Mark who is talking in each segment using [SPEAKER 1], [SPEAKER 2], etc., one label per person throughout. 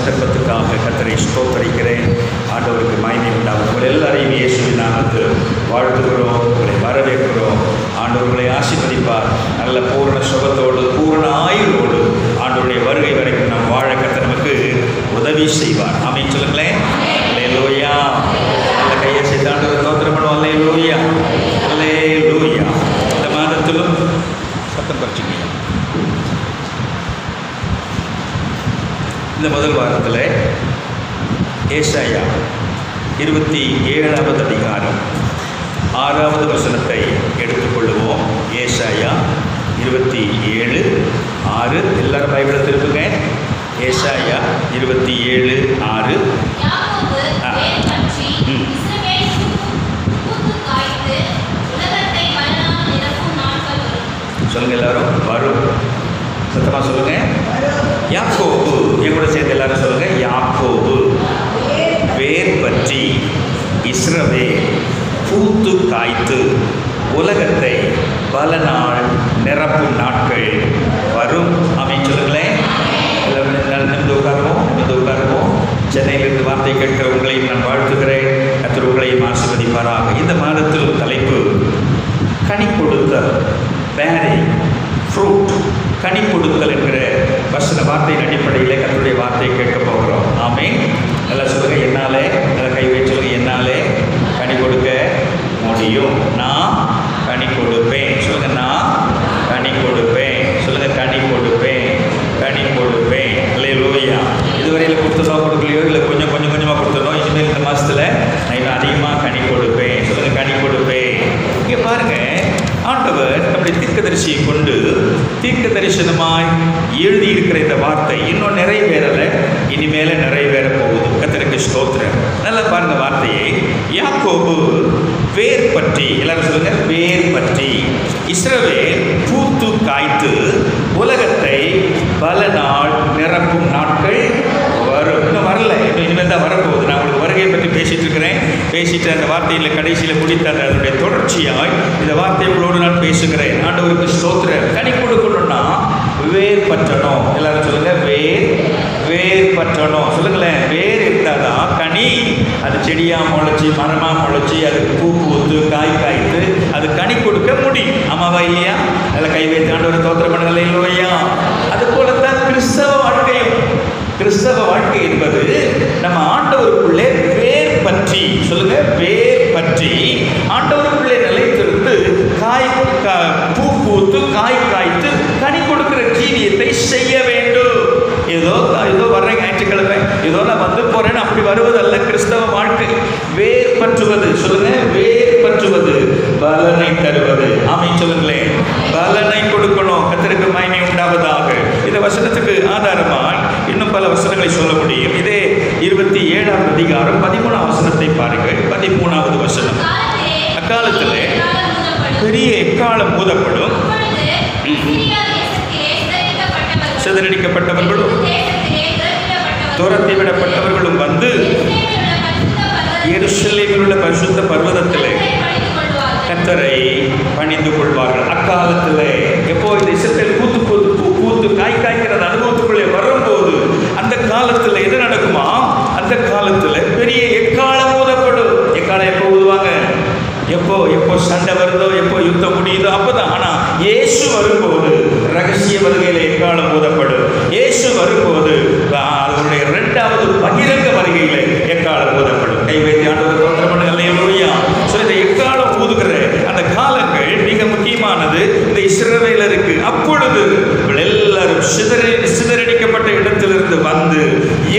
[SPEAKER 1] சந்தர்ப்பத்துக்காக கர்த்தரை ஸ்தோத்திரிக்கிறேன். ஆண்டவருக்கு மகிமை உண்டாகும். உங்கள் எல்லாரையும் இயேசுவின் நாமத்தில் வாழ்த்துகிறோம், உங்களை வரவேற்கிறோம். ஆண்டவர்களை ஆசீர்வதிப்பார். நல்ல பூரண சுகத்தோடு பூரண ஆயுளோடு ஆண்டவருடைய வருகை வரைக்கும் நாம் வாழ கர்த்தர் நமக்கு உதவி செய்வார். ஆமென் சொல்லுங்களேன். அல்லேலூயா. நல்ல கையை செய்து ஆண்டவரை ஸ்தோத்திரம் பண்ணுவோம். அல்லேலூயா, அல்லேலூயா. இந்த மாதத்திலும் சத்தம் குறைச்சிங்க. இந்த முதல் வாரத்தில் ஏசாயா 27வது அதிகாரம் 6வது வசனத்தை எடுத்துக்கொள்ளுவோம். ஏசாயா 27:6. எல்லாரும் பைபிளை திருப்புங்க. ஏசாயா 27:6. சொல்லுங்க எல்லாரும். வரும். சத்தமா சொல்லுங்க. யாக்கோபு. என் கூட சேர்ந்து எல்லாரும் சொல்லுங்க. யாக்கோபு வேர் பற்றி இஸ்ரவேல் பூத்து காய்த்து உலகத்தை பல நாள் நிரப்பும் நாட்கள் வரும். ஆமென் சொல்லுங்களேன். நிமிந்து உட்காருவோம். சென்னையிலிருந்து வார்த்தை கேட்கிற உங்களையும் நான் வாழ்த்துகிறேன். கர்த்தர் உங்களையும் ஆசீர்வதிப்பாராக. இந்த மாதத்தில் தலைப்பு கனி கொடுத்தல், பேரிங் ஃப்ரூட். கனி கொடுத்தல் என்கிற வசன வார்த்தையின் அடிப்படையில் கர்த்தருடைய வார்த்தையை கேட்க போகிறோம். ஆமென். நல்லா சொல்லுங்க. என்னாலே, நல்லா கை வச்சு சொல்லுங்க. என்னாலே கனி கொடுக்க முடியும். நான் கனி கொடுப்பேன். சொல்லுங்க. நான் கனி கொடுப்பேன். சொல்லுங்க. கனி கொடுப்பேன், கனி கொடுப்பேன். அல்லேலூயா. இதுவரையில் கொடுத்ததோ கொடுக்கலையோ, இல்லை கொஞ்சம் கொஞ்சமாக கொடுத்ததோ, இனிமேல் இந்த மாதத்தில் நான் இன்னும் அதிகமாக கனி கொடுப்பேன். சொல்லுங்க. கனி கொடுப்பேன். இங்கே பாருங்க, ஆண்டவர் நம்முடைய தீர்க்கதரிசியை கொண்டு தீர்க்க தரிசனமாய் எழுதியிருக்கிற இந்த வார்த்தை இன்னும் நிறைவேறலை, இனிமேல நிறைவேற போகுது. கர்த்தருக்கு ஸ்தோத்திரம். நல்லா பாருங்க வார்த்தையை. யாக்கோபு வேர் பற்றி, எல்லாரும் சொல்லுங்க. வேர் பற்றி இஸ்ரவேல் பூத்து காய்த்து உலகத்தை பல நாள் நிரப்பும் நாட்கள் வரும். இன்னும் வரல, இனிமேல் தான் வரப்போகுது. நான் உங்களுக்கு வருகையை பற்றி பேசிட்டு இருக்கிறேன். பேசிட்டு அந்த வார்த்தையில் கடைசியில் முடித்த அதனுடைய தொடர்ச்சியாய் இந்த வார்த்தை உங்களோடு நான் பேசுகிறேன். ஆண்டவருக்கு ஸ்தோத்திரம். கனி கொடுக்கணும்னா வேர் பற்றணும். எல்லாரும் சொல்லுங்க. வேர் பற்றணும். சொல்லுங்களேன். வேர் இருந்தால் தான் கனி, அது செடியாக முளைச்சி மரமாக முளைச்சி அது பூ பூத்து காய் காய்த்து அது கனி கொடுக்க முடியும். ஆமாவா இல்லையா? அதில் கை வைத்து ஆண்டவரை ஸ்தோத்திரம் பண்ணுங்கள். இல்லையா? அது போலத்தான் கிறிஸ்தவ வாழ்க்கையும். கிறிஸ்தவ வாழ்க்கை என்பது நம்ம ஆண்டவருக்குள்ளே வேர் பற்றி, சொல்லுங்க, வேர் பற்றி ஆண்டவருக்குள்ளே நிலைத்திருந்து காய் பூ பூத்து காய் காய்த்து கனி கொடுக்கிற ஜீவியத்தை செய்ய வேண்டும். ஏதோ வர்றேன் ஞாயிற்றுக்கிழமை, ஏதோ நான் வந்து போறேன்னு அப்படி வருவதல்ல கிறிஸ்தவ வாழ்க்கை. வேர் பற்றுவது, சொல்லுங்க. வேர் பற்றுவது பலனை தருவது. ஆமென் சொல்லுங்களேன். பலனை கொடுக்கணும். கர்த்தருக்கு மகிமை உண்டாவதாக. இந்த வசனத்துக்கு ஆதாரமாக இன்னும் பல வசனங்களை சொல்ல முடியும். இதே 27வது அதிகாரம் 13வது வசனத்தை பாருங்கள். 13வது வசனம். அக்காலத்தில் பெரிய எக்காலம் ஊதப்படும், சிதறடிக்கப்பட்டவர்களும் துரத்தி விடப்பட்டவர்களும் வந்து எருசலேமில் உள்ள பரிசுத்த பர்வதத்திலே கர்த்தரை பணிந்து கொள்வார்கள். அக்காலத்தில் எப்போ இந்த இஸ்ரவேல் பூத்து காய் காய்க்கிற அனுபவத்துக்குள்ளே வரும்போது அந்த காலத்தில் எது நடக்குமா? அந்த காலத்தில் பெரிய எக்காலம் ஊதப்படும். எக்காலம் எப்போ ஊதுவாங்க? எப்போ சண்டை வருதோ, எப்போ யுத்தம் முடியுதோ அப்போதான். ஆனால் இயேசு வரும்போது ரகசிய வருகையில் எக்காலம் ஊதப்படும். இயேசு வரும்போது அவருடைய 2வது பகிரங்க வருகையில் எக்காலம் ஊதப்படும். கை வைத்து ஆண்டவரை ஸ்தோத்திரம் பண்ணுங்கள். அல்லேலூயா. இந்த எக்காலம் ஊதுகிற அந்த காலங்கள் மிக முக்கியமானது இந்த இஸ்ரவேலருக்கு. அப்பொழுது எல்லாரும் சிதறடிக்கப்பட்ட இடத்திலிருந்து வந்து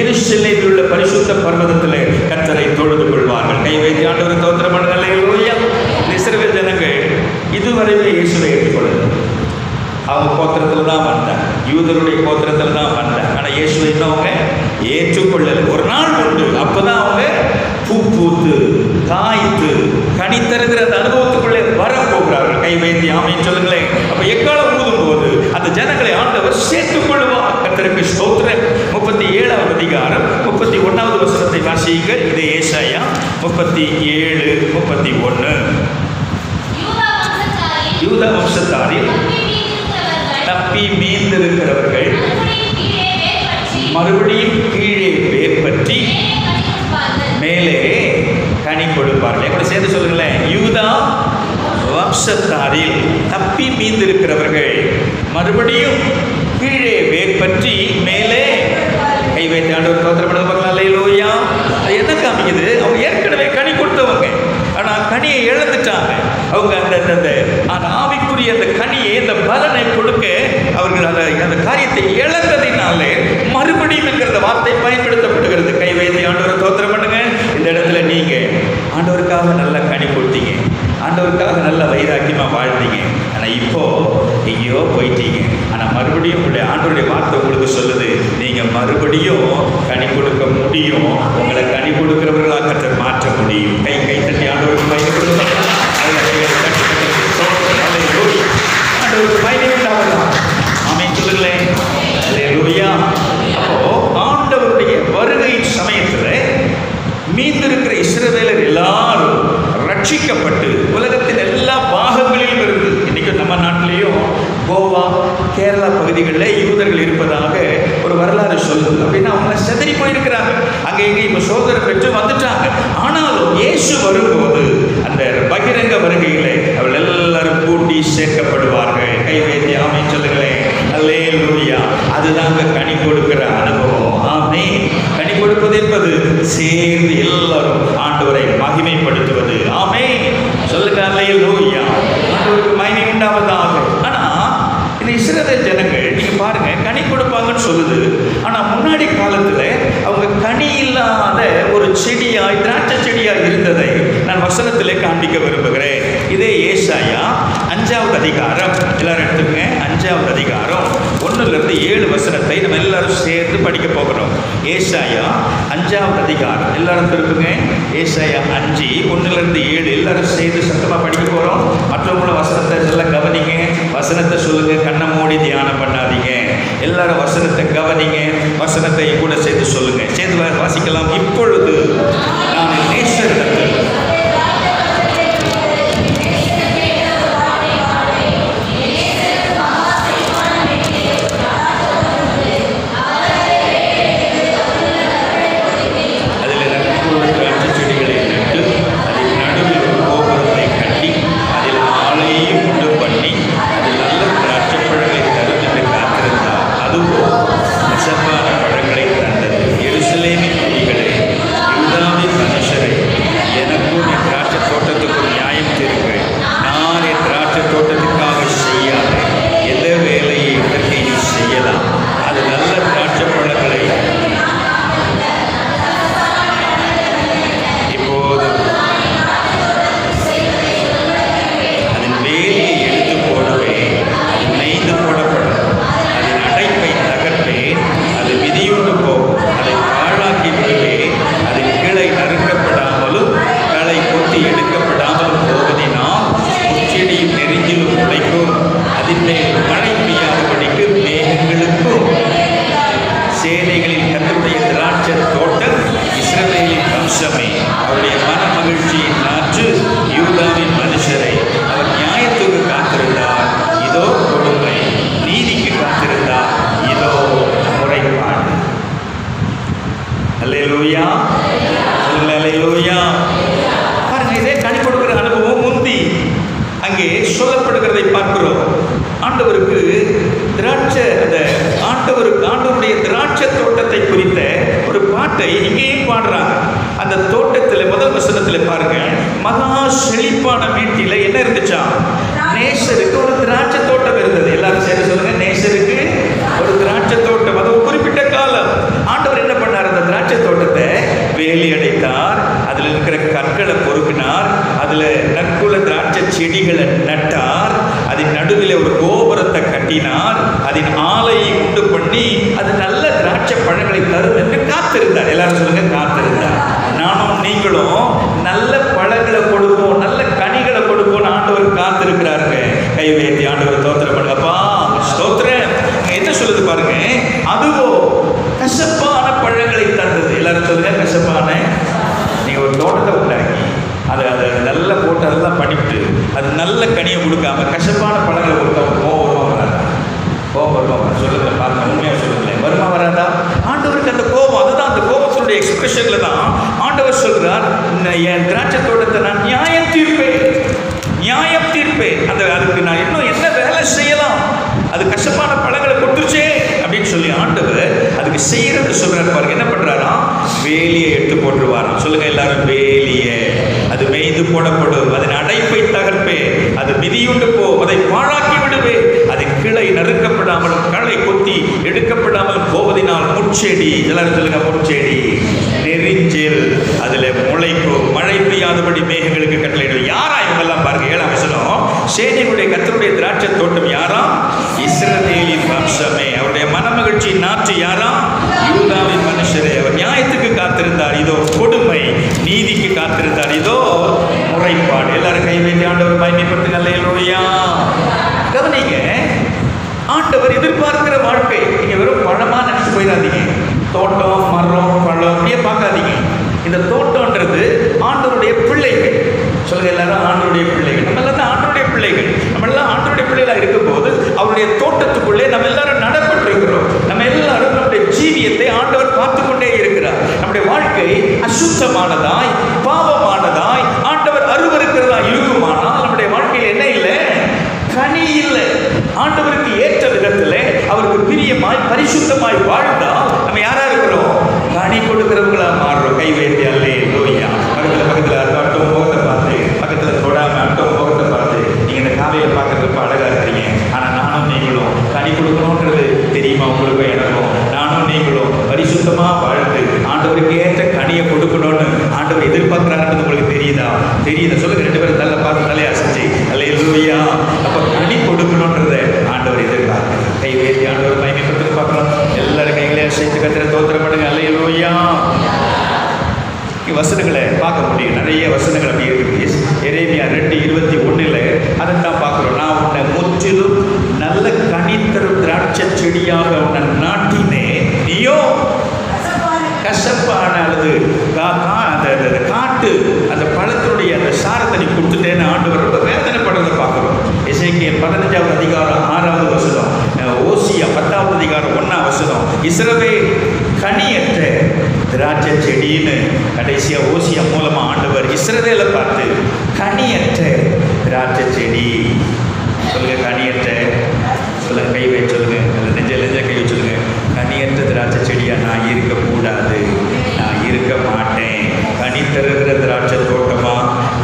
[SPEAKER 1] எருசலேமில் உள்ள பரிசுத்த பர்வதத்திலே கர்த்தரை தொழுது கொள்வார்கள். கை வைத்து ஆண்டவரை ஸ்தோத்திரம் பண்ணுங்கள். அல்லேலூயா. இஸ்ரவேல் ஜனங்கள் இதுவரையிலே இயேசுவை ஏற்றுக்கொள்ளல. அவங்க கோத்திரத்தில் தான் வந்தாங்க, யூதருடைய கோத்திரத்தில் தான் வந்தாங்க. ஆனால் இயேசுவை இன்னும் அவங்க ஏற்றுக்கொள்ளலை. ஒரு நாள் உண்டு, அப்போதான் அவங்க பூ பூத்து காய்த்து கனி தருகிற அந்த அனுபவத்துக்குள்ளே வரப்போகிறார்கள். கை வைத்து ஆமென் சொல்லுங்களேன். அப்போ எக்காலம் ஊதும் போது அந்த ஜனங்களை ஆண்டவர் சேர்த்துக் கொள்வார். கர்த்தருக்கு ஸ்தோத்திரம். 37வது அதிகாரம் 31வது வசனத்தை வாசியுங்கள். இது ஏசாயா 37:31. யூதா வம்சத்தாரில் தப்பி மீந்திருக்கிறவர்கள் மறுபடியும் கீழே மேலே கனி கொடுப்பார்கள். கூட சேர்ந்து சொல்லுங்களேன். யூதா வம்சத்தாரில் தப்பி மீந்திருக்கிறவர்கள் மறுபடியும் கீழே வேர் பற்றி மேலே கை வைத்து ஆண்டவர் தோத்திரம் பண்ணது பார்க்கலாம். அல்லேலூயா. அது என்ன காமிக்குது? அவங்க ஏற்கனவே கனி கொடுத்தவங்க, ஆனால் கனியை இழந்துட்டாங்க. அவங்க அந்த ஆவிக்குரிய அந்த கனியை, அந்த பலனை கொடுக்க அவர்கள் அந்த காரியத்தை இழந்ததினாலே மறுபடியும் என்கிற வார்த்தை பயன்படுத்தப்படுகிறது. கை வைத்து ஆண்டவரை தோத்திரம் பண்ணுங்க. இந்த இடத்துல நீங்க ஆண்டவருக்காக நல்ல கனி கொடுத்தீங்க, ஆண்டவருக்காக நல்ல வைராக்கியமாக வாழ்ந்தீங்க. ஆனால் இப்போ எங்கேயோ போயிட்டீங்க. ஆனால் மறுபடியும் உங்களுடைய ஆண்டவருடைய வார்த்தை உங்களுக்கு சொல்லுது, நீங்கள் மறுபடியும் கனி கொடுக்க முடியும். உங்களை கனி கொடுக்கிறவர்களாக கர்த்தர் மாற்ற முடியும். கை தட்டி ஆண்டவருக்கு பயன்படுத்த ஆண்டவருக்கு பயன்படுத்தாதான் ஆமென் சொல்லுங்களேன். அல்லேலூயா. அப்போ ஆண்டவருடைய வருகையின் சமயத்தில் மீந்திருக்கிற இஸ்ரவேலர் எல்லாரும் ரட்சிக்கப்பட்டு உலகத்தின் எல்லா பாகங்களிலும் இருந்து, இன்னைக்கு நம்ம நாட்டிலேயும் கோவா, கேரளா பகுதிகளில் யூதர்கள் இருப்பதாக ஒரு வரலாறு சொல்லுது. அப்படின்னா அவங்க செதறி போயிருக்கிறாங்க. அங்கே இங்கே இப்போ சோதனை பெற்று வந்துட்டாங்க. ஆனாலும் இயேசு வரும்போது அந்த பகிரங்க வருகையிலே அவள் எல்லாரும் கூட்டி சேர்க்கப்படுவார்கள். கை வைத்து ஆமென் சொல்லுங்களேன். அல்லேலூயா. அதுதாங்க கனி கொடுக்கிற அனுபவம். ஆமென். கனி கொடுப்பது என்பது சேர்ந்து எல்லாரும் ஆண்டவரை மகிமைப்படுத்துவது. ஆமென் சொல்லுங்க. அல்லேலூயா. ஆண்டவருக்கு மகிமை உண்டாவதாக. ஆனா இந்த இஸ்ரவேல் ஜனங்கள் நீங்க பாருங்க, கனி கொடுப்பாங்கன்னு சொல்லுது. ஆனா முன்னாடி காலத்துல அவங்க கனி இல்லாத ஒரு செடியாய், திராட்சை செடியாய் இருந்ததை நான் வசனத்திலே காண்பிக்க விரும்புகிறேன். இதே ஏசாயா 5வது அதிகாரம், எல்லாரும் எடுத்துக்கங்க. 5வது அதிகாரம் 1-7 வசனத்தை நம்ம எல்லாரும் சேர்ந்து படிக்க போகிறோம். ஏசாயா 5வது அதிகாரம் எல்லாரும் திருப்புங்க. ஏசாயா 5 1-7 எல்லாரும் சேர்ந்து சத்தமா படிக்க போறோம். மற்றவங்கள வசனத்தை எல்லாம் கவனிங்க. வசனத்தை சொல்லுங்க, கண்ணை மூடி தியானம் பண்ணாதீங்க. எல்லாரும் வசனத்தை கவனிங்க, வசனத்தை கூட சேர்த்து சொல்லுங்க. சேர்ந்து வாசிக்கலாம். இப்பொழுது நான் நேசரிடத்தில் சொல்லப்படுகிறதை பார்க்கிறோம். ஆண்டவருக்கு ஆண்டவருடைய திராட்சை தோட்டத்தை குறித்த ஒரு பாட்டை இங்கேயும் பாடுறாங்க. அந்த தோட்டத்தில் முதல் வசனத்தில் பாருங்க, மகா செழிப்பான வீட்டில் என்ன இருந்துச்சா? நேசருக்கு ஒரு திராட்சை தோட்டம் இருந்தது. எல்லாரும் சேர்ந்து சொல்லுங்க, நேசருக்கு ஒரு திராட்சை தோட்டம். அது ஒரு குறிப்பிட்ட காலம். ஆண்டவர் என்ன பண்ணார்? அந்த திராட்சை தோட்டத்தை வேலி அடைத்தார், அதில் இருக்கிற கற்களை பொறுக்கினார், அதில் நற்குல திராட்சை செடிகளை நட்டார், அதன் நடுவில் ஒரு கோபுரத்தை கட்டினார், அதன் ஆலையை உண்டு பண்ணி அது நல்ல திராட்சை பழங்களை தரும் என்று காத்திருந்தார். எல்லாரும் சொல்லுங்க, காத்திருந்தார். நானும் நீங்களும் நல்ல பழங்களை கொடுப்போம், நல்ல கனிகளை கொடுப்போம், ஆண்டவர் காத்திருக்கிறாருங்க. கை வைத்து ஆண்டவர் தோத்திரம் பண்ணுங்கப்பா, ஸ்தோத்திரம். என்ன சொல்லுது பாருங்க, அதுவோ கசப்பான பழங்களை தந்தது. எல்லாரும் சொல்லுங்க, கசப்பான. நீங்க ஒரு தோட்டத்தை உண்டாக்கி அதை நல்லா போட்டு அதெல்லாம் பண்ணிவிட்டு அது நல்ல கனியை கொடுக்காம கசப்பான பழங்களை கொடுத்தா கோபம் வராதா? கோபம் வருமா? சொல்லுங்க, பாருங்க, உண்மையாக சொல்லுங்களேன், வருமா வராதா? ஆண்டவருக்கு அந்த கோபம், அதுதான் அந்த கோபத்தினுடைய எக்ஸ்பிரஷன். செய்யறது சொல்றாரு பாருங்க. என்ன பண்றாராம்? வேலியை எடுத்து போட்டுருவாராம். சொல்லுங்க எல்லாரும், வேலியை. அது மேய்ந்து போடப்படும், அதன் அடைப்பை தகர்ப்பே, அது மிதியுண்டு போ, அதை பாழாக்கி விடுவே, அது கிளை நறுக்கப்படாமல் களை கொத்தி எடுக்கப்படாமல் போவதினால் முட்செடி. எல்லாரும் சொல்லுங்க, முட்செடி நெறிஞ்சில் அதுல முளைக்கும், மழை பெய்யாதபடி மேகங்களுக்கு கட்டளையிடும். யாரா இவங்கெல்லாம் பாருங்க. 7ஆம் வசனம், சேனையுடைய கர்த்தருடைய திராட்சை தோட்டம் யாரா? இஸ்ரவேலின் வம்சமே. அவருடைய மனமகிழ்ச்சி நாற்று யாரா? யூதாவின் மனுஷரே. அவர் நியாயத்துக்கு காத்திருந்தார், இதோ கொடுமை, நீதிக்கு காத்திருந்தார், இதோ முறைப்பாடு. எல்லாரும் கை வைத்து ஆண்டவர் மகிமைப்படுத்துங்க. அல்லேலூயா. கவனிங்க, ஆண்டவர் எதிர்பார்க்கிற வாழ்க்கை. நீங்க வெறும் பழமா நினைச்சு போயிடாதீங்க. தோட்டம், மரம், பழம் அப்படியே பார்க்காதீங்க. இந்த தோட்டம்ன்றது ஆண்டவருடைய பிள்ளைகள். சொல்லுங்க எல்லாரும், ஆண்டவருடைய பிள்ளைகள். நம்ம எல்லாம் ஆண்டவருடைய பிள்ளைகள். நம்ம எல்லாம் ஆண்டவருடைய பிள்ளைகளா இருக்கும் போது அவருடைய தோட்டத்துக்குள்ளே நம்ம எல்லாரும் நடப்பட்டிருக்கிறோம். நம்ம எல்லாரும் நம்முடைய ஜீவியத்தை ஆண்டவர் பார்த்து கொண்டே இருக்கிறார். நம்முடைய வாழ்க்கை அசுத்தமானதாய், பாவமானதாய், ஆண்டவர் அருவருக்கிறதா இருக்குமானால் நம்முடைய வாழ்க்கையில் என்ன இல்லை? கனி இல்லை. ஆண்டவருக்கு ஏற்ற விதத்தில் அவருக்கு பிரியமாய் பரிசுத்தமாய் வாழ்ந்தால் நம்ம யாரா இருக்கிறோம்? கனி கொடுக்கிறவங்களா மாறுறோம். கை வைத்து அல்லேலூயா. பக்கத்துல அடுத்தவங்க முகத்தை பார்த்து, பக்கத்துல தொடாம அடுத்தவங்க முகத்தை பார்த்து, நீங்க இந்த காலையில பார்க்கறதுக்கு அழகா இருக்கிறீங்க, ஆனா நானும் நீங்களும் கனி கொடுக்கணும்ன்றது தெரியுமா உங்களுக்கு? எனக்கும் நானும் நீங்களும் பரிசுத்தமா வாழ்ந்து ஆண்டவருக்கு ஏற்ற கனியை கொடுக்கணும்னு ஆண்டவர் எதிர்பார்க்கிறாருன்றது உங்களுக்கு தெரியுதா? சொல்லுங்க, 2 பேரும் தள்ள பார்த்து தலையை அசைச்சு அல்லேலூயா. அப்ப கனி கொடுக்கணும்ன்றத ஆண்டவர் எதிர்பார்க்கிறார். கை வைத்து ஆண்டவர் மகிமைப்படுத்தி பார்க்கலாம். எல்லாரும் கைகளை அசைத்து கர்த்தரை ஸ்தோத்திரம் பண்ணுங்க. அல்லேலூயா. வசனங்களை பார்க்க முடியும், நிறைய வசனங்கள் அப்படி இருக்குது. எரேமியா 2:21 அதைத்தான் பார்க்கிறோம். நான் உன்னை முற்றிலும் நல்ல கனித்தரும் திராட்சை செடியாக உன்னை நாட்டினேன், நீயோ கசப்பான அல்லது அந்த காட்டு அந்த பழத்தினுடைய அந்த சாரத்தை நீ கொடுத்துட்டேன்னு ஆண்டவர் ரொம்ப வேதனைப்படுறதை பார்க்குறோம். எசேக்கியேல் 15ஆம் அதிகாரம் 6ஆவது வசனம், ஓசியா 10ஆவது அதிகாரம் 1ஆம் வசனம், இஸ்ரவேல் கனியற்ற திராட்சை செடின்னு கடைசியா ஓசியா மூலமா ஆண்டவர் இஸ்ரவேலை பார்த்து கனியற்ற திராட்சை செடி. சொல்லுங்க, கனியற்ற. சொல்லுங்க, கை வை சொல்லுங்க, நெஞ்ச கை சொல்லுங்க. கனியற்ற திராட்சை செடியா நான் இருக்கக்கூடாது, நான் இருக்க மாட்டேன். கனி தருகிற திராட்சை தோட்டமா,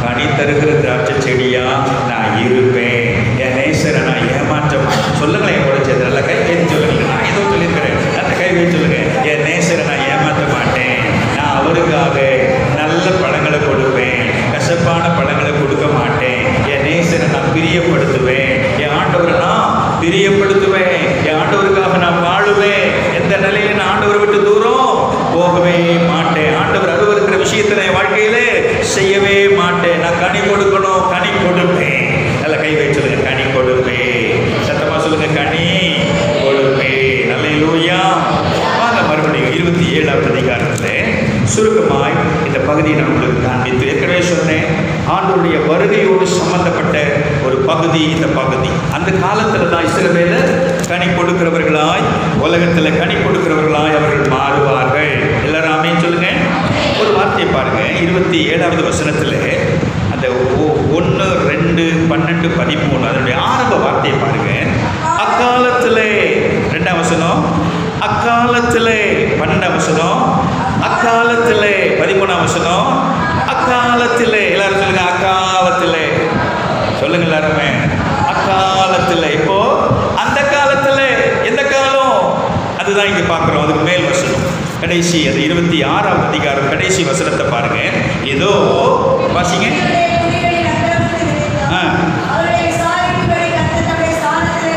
[SPEAKER 1] கனி தருகிற திராட்சை செடியா நான் இருப்பேன். என் நேசரை நான் ஏமாற்ற மாட்டேன். சொல்லுங்களேன், என் கூட சேர்ந்து நல்லா கை வை சொல்லுங்க. நான் ஏதோ சொல்லியிருக்கிறேன், அந்த கை வை சொல்லுங்க. என் நேசரை நான் ஏமாற்ற மாட்டேன். நான் அவருக்காக நல்ல பழங்களை கொடுப்பேன், கசப்பான பழங்களை கொடுக்க மாட்டேன். என் நேசரை நான் பிரியப்படுத்துவேன், என் ஆண்டவரை நான் பிரியப்படுத்துவேன், என் ஆண்டவருக்காக நான் வாழுவேன். எந்த நிலையில நான் ஆண்டவரை விட்டு தூரம் போகவே மாட்டேன். ஆண்டவர் அருவருக்கிற விஷயத்தை என் வாழ்க்கையில செய்யவே மாட்டேன். நான் கனி கொடுக்கணும், கனி கொடுப்பேன். நல்ல கை வை சொல்லுங்க, கனி கொடுப்பேன். சத்தமா சொல்லுங்க, கனி கொடுப்பேன். அல்லேலூயா. வாங்க மறுபடியும் 27ஆம் அதிகாரத்தில் சுருக்கமாய் இந்த பகுதியை நான் உங்களுக்கு காண்பித்து ஏற்கனவே சொன்னேன். ஆண்டவருடைய வருகையோடு சம்பந்தப்பட்ட ஒரு பகுதி இந்த பகுதி. அந்த காலத்தில் தான் இஸ்ரவேலர் கனி கொடுக்கிறவர்களாய், உலகத்தில் கனி கொடுக்கிறவர்களாய் அவர்கள் மாறுவார்கள். எல்லாரும் ஆமென் சொல்லுங்க. ஒரு வார்த்தையை பாருங்க, 27ஆவது வசனத்தில் அந்த 1, 2, 12, 13 அதனுடைய ஆரம்ப வார்த்தையை பாருங்க. அக்காலத்திலே 2ஆம் வசனம், அக்காலத்திலே 12ஆம் வசனம், அக்காலத்திலே 13ஆம் வசனம், அக்காலத்திலே. எல்லாரும் சொல்லுங்க, அக்காலத்திலே. சொல்லுங்க எல்லாருமே, அக்காலத்திலே. இப்போ அந்த காலத்திலே எந்த காலம்? அதுதான் இங்க பார்க்கிறோம். அதுக்கு மேல் வசனம் கடைசி, அது 26ஆம் அதிகாரம் கடைசி வசனத்தை பாருங்க. ஏதோ வாசிங்க.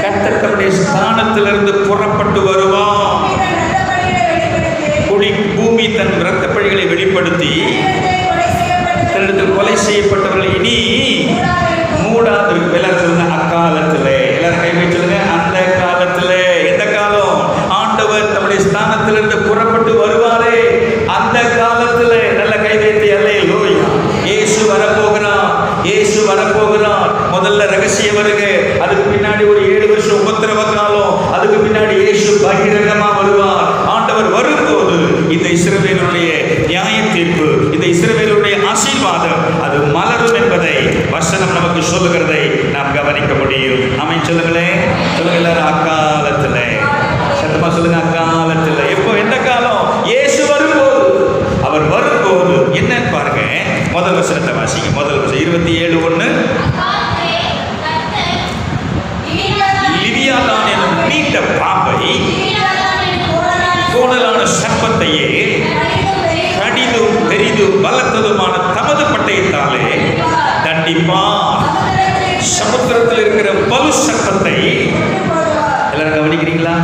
[SPEAKER 1] கர்த்தர் தம்முடைய ஸ்தானத்திலிருந்து புறப்பட்டு வருவான். பூமி தன் இரத்த பழிகளை வெளிப்படுத்தி தன்னிடத்தில் கொலை செய்யப்பட்டவர்களை இனி மூடாது. எல்லாரும் சொல்லுங்க, அக்காலத்திலே. எல்லாரும் கை வை சொல்லுங்க, அந்த காலத்திலே. எந்த காலம்? ஆண்டவர் தம்முடைய ஸ்தானத்திலிருந்து புறப்பட்டு வருவாரே அந்த காலத்திலே. நல்ல கை வைத்து அல்லேலூயா. இயேசு வரப்போகிறான், இயேசு வரப்போகிறான். முதல்ல ரகசிய வருகை, அதுக்கு பின்னாடி ஒரு 7 வருஷம் உபத்திரவ காலம், அதுக்கு பின்னாடி இயேசு பகிரங்கமா வருவார். ஆண்டவர் வரும்போது இந்த இஸ்ரவேலுடைய நியாய தீர்ப்பு சர்ப்பத்தையே கடிதும் பெரிதும் பலத்ததுமான தமது பட்டயத்தாலே தண்டிப்பார். சமுத்திரத்தில் இருக்கிற வலு சர்ப்பத்தை எல்லாரும் கவனிக்கிறீங்களா?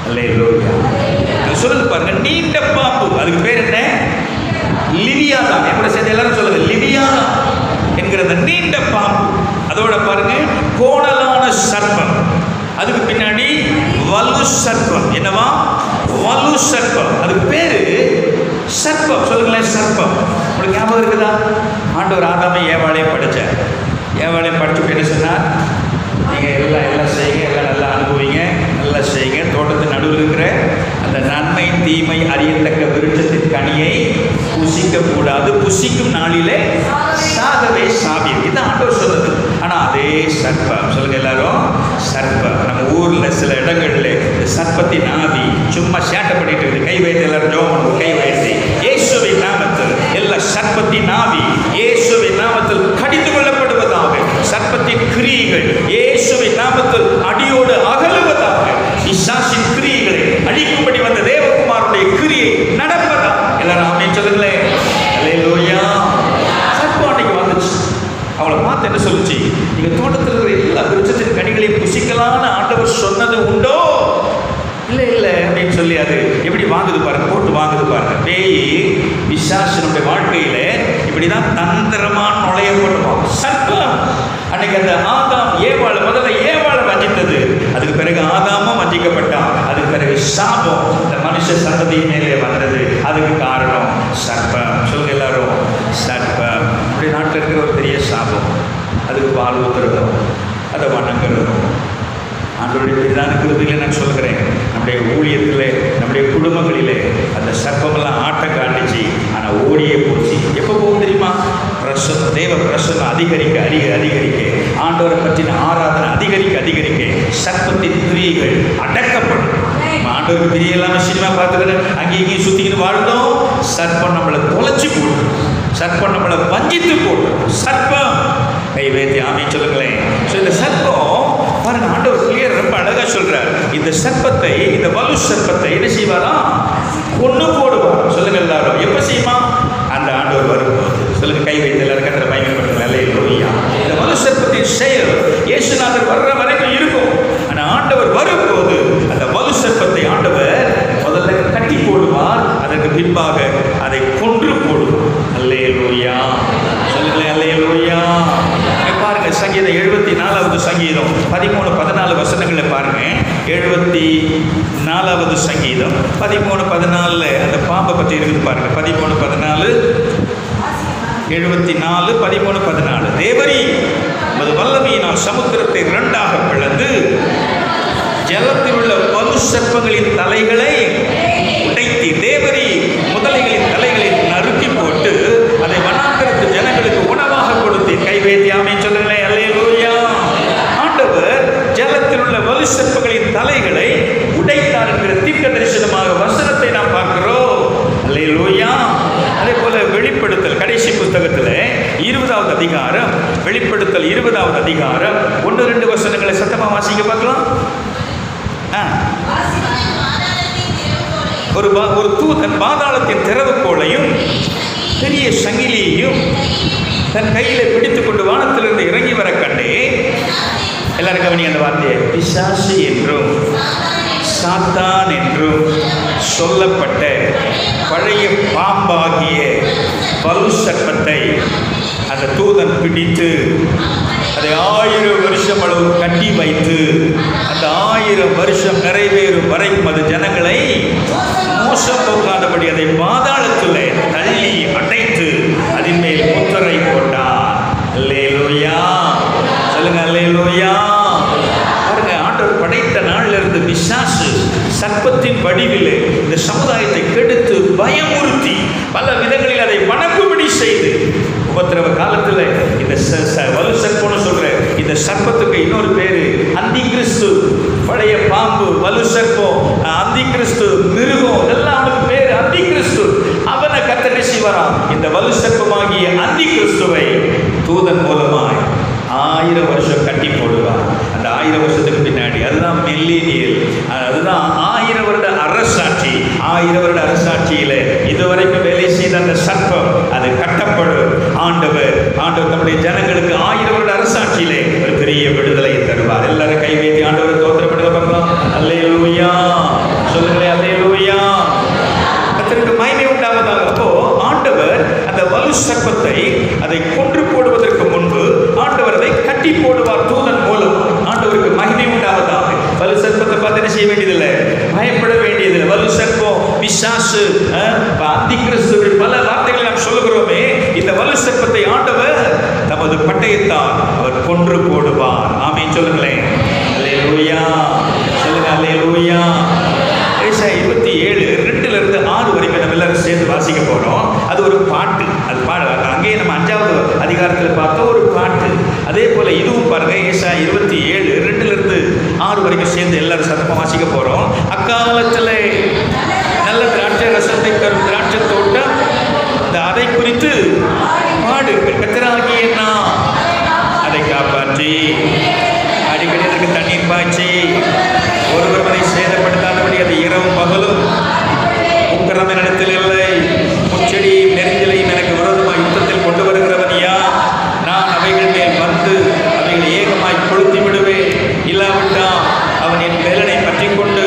[SPEAKER 1] அல்லேலூயா. சொல்லுங்க பாருங்க, நீண்ட பாம்பு, அதுக்கு பேர் என்ன? லிவியாதான். எப்படி சேர்ந்து எல்லாரும் சொல்லுங்க, லிவியாதான் என்கிற நீண்ட பாம்பு. அதோட பாருங்க, கோணலான சர்ப்பம், அதுக்கு பின்னாடி வலு சர்ப்பம். என்னவா? வலு சர்ப்பம். அதுக்கு பேரு சர்ப்பம். சொல்லுங்களேன், சர்ப்பம். உங்களுக்கு ஞாபகம் இருக்குதா? ஆண்டவர் ஆதாமை ஏவாளையும் படித்தார். ஏவாளையும் படிச்சுட்டு என்ன சொன்னார்? நீங்கள் எல்லாம் செய்யுங்க, எல்லாம் நல்லா அனுபவிங்க, நல்லா செய்யுங்க. தோட்டத்தின் நடுவில் இருக்கிற அந்த நன்மை தீமை அறியத்தக்க விருட்சத்தின் கனியை புசிக்கக்கூடாது, புசிக்கும் நாளிலே சாகவே சாவியம். இதுதான் ஆண்டவர் சொல்றது. ஆனால் அதே சர்ப்பம், சொல்லுங்க எல்லாரும், சர்ப்பம். நம்ம ஊரில் சில இடங்கள்ல இந்த சர்ப்பத்தின் ஆவி சும்மா சேட்டை பண்ணிட்டு இருக்குது. கை வைத்து எல்லாரும் ஜோம், கை வைத்து இயேசுவின் நாமத்தில் எல்லா சர்ப்பத்தின் ஆவி இயேசுவின் நாமத்தில் கடிந்து கொள்ளப்படுவதாக. சர்ப்பத்தின் கிரியைகள் இயேசுவின் நாமத்தில் அடியோடு அகலுவதாக. பிசாசின் கிரியைகளை அழிக்கும்படி வந்த தேவகுமாரனுடைய கிரியை நடப்பதா. எல்லாரும் ஆமென் சொல்லுங்களேன். அல்லேலூயா. சர்ப்பம் அன்னைக்கு வந்துச்சு. அவளை பார்த்து என்ன சொல்லுச்சு? நீங்க தோட்டத்தில் இருக்கிற எல்லா விருட்சத்தின் கனிகளையும் புசிக்கலான்னு ஆண்டவர் சொன்னது உண்டோ? இல்லை இல்லை அப்படின்னு சொல்லி அது எப்படி வாங்குது பாருங்க, போட்டு வாங்குது பாருங்க. பேய் பிசாசனுடைய வாழ்க்கையில இப்படிதான் தந்திரமா நுழைய போட்டுவான் சர்ப்பம். அன்னைக்கு அந்த ஆதாம் ஏவாளை முதல்ல ஏவாளை வஞ்சித்தது. அதுக்கு பிறகு ஆதாமும் வஞ்சிக்கப்பட்டான். அதுக்கு பிறகு சாபம் இந்த மனுஷ சந்ததி மேலே வந்தது. அதுக்கு காரணம் சர்ப்பம். சொல்லுங்க எல்லாரும், சர்ப்பம். இப்படி நாட்டில் இருக்கிற ஒரு பெரிய சாபம். அதுக்கு பால் ஊத்துறதும் அதை வணங்குறதும் ஆண்டவருடைய பிரதான கிருபையிலே நான் சொல்கிறேன். நம்முடைய ஊழியத்தில், நம்முடைய குடும்பங்களிலே அந்த சர்ப்பமெல்லாம் ஆட்டம் காட்டுச்சு. ஆனால் ஓடியே போச்சு. எப்போ போகும் தெரியுமா? பிரசன்னம், தேவ பிரசன்னம் அதிகரிக்க அதிகரிக்க, ஆண்டவரை பற்றின ஆராதனை அதிகரிக்க சர்ப்பத்தின் கிரியைகள் அடக்கப்படும். ஆண்டவருக்கு பிரிய இல்லாமல் சினிமா பார்த்துக்கிட்டு அங்கேயும் இங்கேயும் சுற்றிக்கிட்டு வாழ்ந்தோம். சர்ப்பம் நம்மளை தொலைச்சி போடும், சர்ப்பம் நம்மளை வஞ்சித்து போடும். சர்ப்பம் கை வைத்து ஆமென் சொல்லுங்களேன். ஸோ இந்த சர்ப்பம் பாருங்க, ஆண்டவர் கிளியர் ரொம்ப அழகா சொல்றார். இந்த சர்ப்பத்தை, இந்த வலு சர்ப்பத்தை என்ன செய்வாரா? கொண்டு போடுவார். சொல்லுங்க எல்லாரும், எப்ப செய்யுமா? அந்த ஆண்டவர் வரும்போது. சொல்லுங்க, கை வைத்து எல்லாரும் கத்திர பயன்படுத்த. அல்லேலூயா. இந்த வலு சர்ப்பத்தின் செயல் இயேசுநாதர் வர்ற வரைக்கும் இருக்கும். ஆனால் ஆண்டவர் வரும்போது அந்த வலு சர்ப்பத்தை ஆண்டவர் முதல்ல கட்டி போடுவார். அதற்கு பின்பாக அதை கொன்று போடுவார். அல்லேலூயா. சொல்லுங்களேன், அல்லேலூயா. பாருங்க, சங்கீதம் 74வது சங்கீதம் 13-14 வசனங்களை பாருங்க. 74வது சங்கீதம் 13-14 அந்த பாம்பை பற்றி இருக்குது பாருங்க. 13-14 74 13-14. தேவரீ உமது வல்லமையினால் சமுத்திரத்தை இரண்டாக பிளந்து ஜலத்தில் உள்ள வலு சர்ப்பங்களின் தலைகளை உடைத்தி, தேவரீ முதலைகளின் தலைகளை நறுக்கி போட்டு அதை வனாந்தரத்து ஜனங்களுக்கு உணவாக கொடுத்து. கை வைத்து ஆமென் சொல்லுங்களேன். அல்லேலூயா. ஆண்டவர் ஜலத்தில் உள்ள வலு சர்ப்பங்களின் தலைகளை உடைத்தார் என்கிற தீர்க்க தரிசனமாக வசனத்தை நாம் பார்க்கிறோம். அல்லேலூயா. அதே போல வெளிப்படுத்தல் கடைசி புத்தகத்தில் 20வது அதிகாரம், வெளிப்படுத்தல் 20வது அதிகாரம் 1-2 வசனங்களை சத்தமா வாசிக்க பார்க்கலாம். ஒரு தூதன் பாதாளத்தின் திறவுகோலையும் பெரிய சங்கிலியையும் தன் கையில பிடித்துக் கொண்டு வானத்திலிருந்து இறங்கி வர கண்டே. எல்லாரும் கவனி அந்த வார்த்தையை. பிசாசு என்றும் சாத்தான் என்றும் சொல்லப்பட்ட பழைய பாம்பாகிய வலு சர்ப்பத்தை அந்த தூதன் பிடித்து அதை 1000 வருஷம் அளவு கட்டி வைத்து, அந்த 1000 வருஷம் நிறைவேறும் வரைக்கும் அது ஜனங்களை மோசம் போக்காதபடி அதை பாதாளத்தில் தள்ளி அடைத்து அதன் மேல் முத்திரை போட்டார். அல்லேலூயா. சொல்லுங்க, அல்லேலூயா. பாருங்க, ஆண்டவர் படைத்த நாளில் இருந்து பிசாசு சர்ப்பத்தின் வடிவில் இந்த சமுதாயத்தை கெடுத்து பயமுறுத்தி பல விதங்களில் அதை வணங்கும்படி செய்து உபத்திரவ காலத்தில் இந்த வலு சர்ப்பம்னு சொல்ற இந்த சர்ப்பத்துக்கு இன்னொரு பேரு அந்தி கிறிஸ்து. பழைய பாம்பு, வலு சர்ப்பம், அந்தி கிறிஸ்து, மிருகம், இதெல்லாம் அவனுக்கு பேரு அந்தி கிறிஸ்து. அவனை கர்த்தர் செய்வாராம். இந்த வலு சர்ப்பமாகிய அந்தி கிறிஸ்துவை தூதன் மூலமாய் 1000 வருஷம் கட்டி போடுவார். அந்த 1000 வருஷத்துக்கு பின்னாடி அதுதான் மில்லேனியல், அதுதான் 1000 வருட அரசாட்சி. 1000 1000 வருட அரசாட்சியிலே இதுவரைக்கும் வேலை செய்த அந்த சர்ப்பம் அது கட்டப்படும். ஆண்டவர் நம்முடைய ஜனங்களுக்கு 1000 வருட அரசாட்சியிலே ஒரு பெரிய விடுதலை தருவார். எல்லாரும் கை வைத்து ஆண்டவரை தோத்திரப்படுங்க பார்க்கலாம். அல்லேலூயா சொல்லுங்களேன், அல்லேலூயா. கர்த்தருக்கு மகிமை உண்டாவதாக. அப்போ ஆண்டவர் அந்த வலு சர்ப்பத்தை அதை கொன்று போடுவதற்கு முன்பு ஆண்டவர் அதை கட்டி போடுவார் தூதன் மூலம். ஆண்டவருக்கு மகிமை உண்டாவதாக. வலு சர்ப்பத்தை பார்த்து என்ன செய்ய வேண்டியதில்லை, பயப்பட வேண்டியதில்லை. வலு சர்ப்பம், பிசாசு, அந்திகிறிஸ்து, பல வார்த்தைகளை நாம் சொல்லுகிறோமே. இந்த வலு சர்ப்பத்தை ஆண்டவர் தமது பட்டயத்தால் அவர் கொன்று போடுவார். ஆமென் சொல்லுங்களேன், அல்லேலூயா சொல்லுங்க, அல்லேலூயா. ஏசாயா 27:2-6 வரைக்கும் நம்ம எல்லாரும் சேர்ந்து வாசிக்க போறோம். அது ஒரு பாட்டு. அது அங்கேயே நம்ம 5வது அதிகாரத்தில் பார்த்தோம் ஒரு பாட்டு. அதே போல இதுவும் பாருங்க, ஏசாயா 27:2-6 வரைக்கும் சேர்ந்து எல்லாரும் சத்தமா வாசிக்க போறோம். அக்காலத்திலே நல்ல திராட்சை ரசத்தை தரும் திராட்சை தோட்டம், அதை குறித்து பாடு. கர்த்தராகிய நான் அதை காப்பாற்றி அடிக்கடி அதற்கு தண்ணீர் பாய்ச்சி ஒருவர் அதை சேதப்படுத்தாதபடி அதை இரவும் பகலும் உக்கிரம் என்னிடத்தில் இல்லை, முச்செடியும் நெருஞ்சலையும் எனக்கு விரோதமாக யுத்தத்தில் கொண்டு வருகிறவன் யார்? நான் அவைகள் மேல் வந்து அவைகளை ஏகமாய் கொளுத்தி விடுவேன். இல்லாவிட்டால் அவன் என் வேலனை பற்றி கொண்டு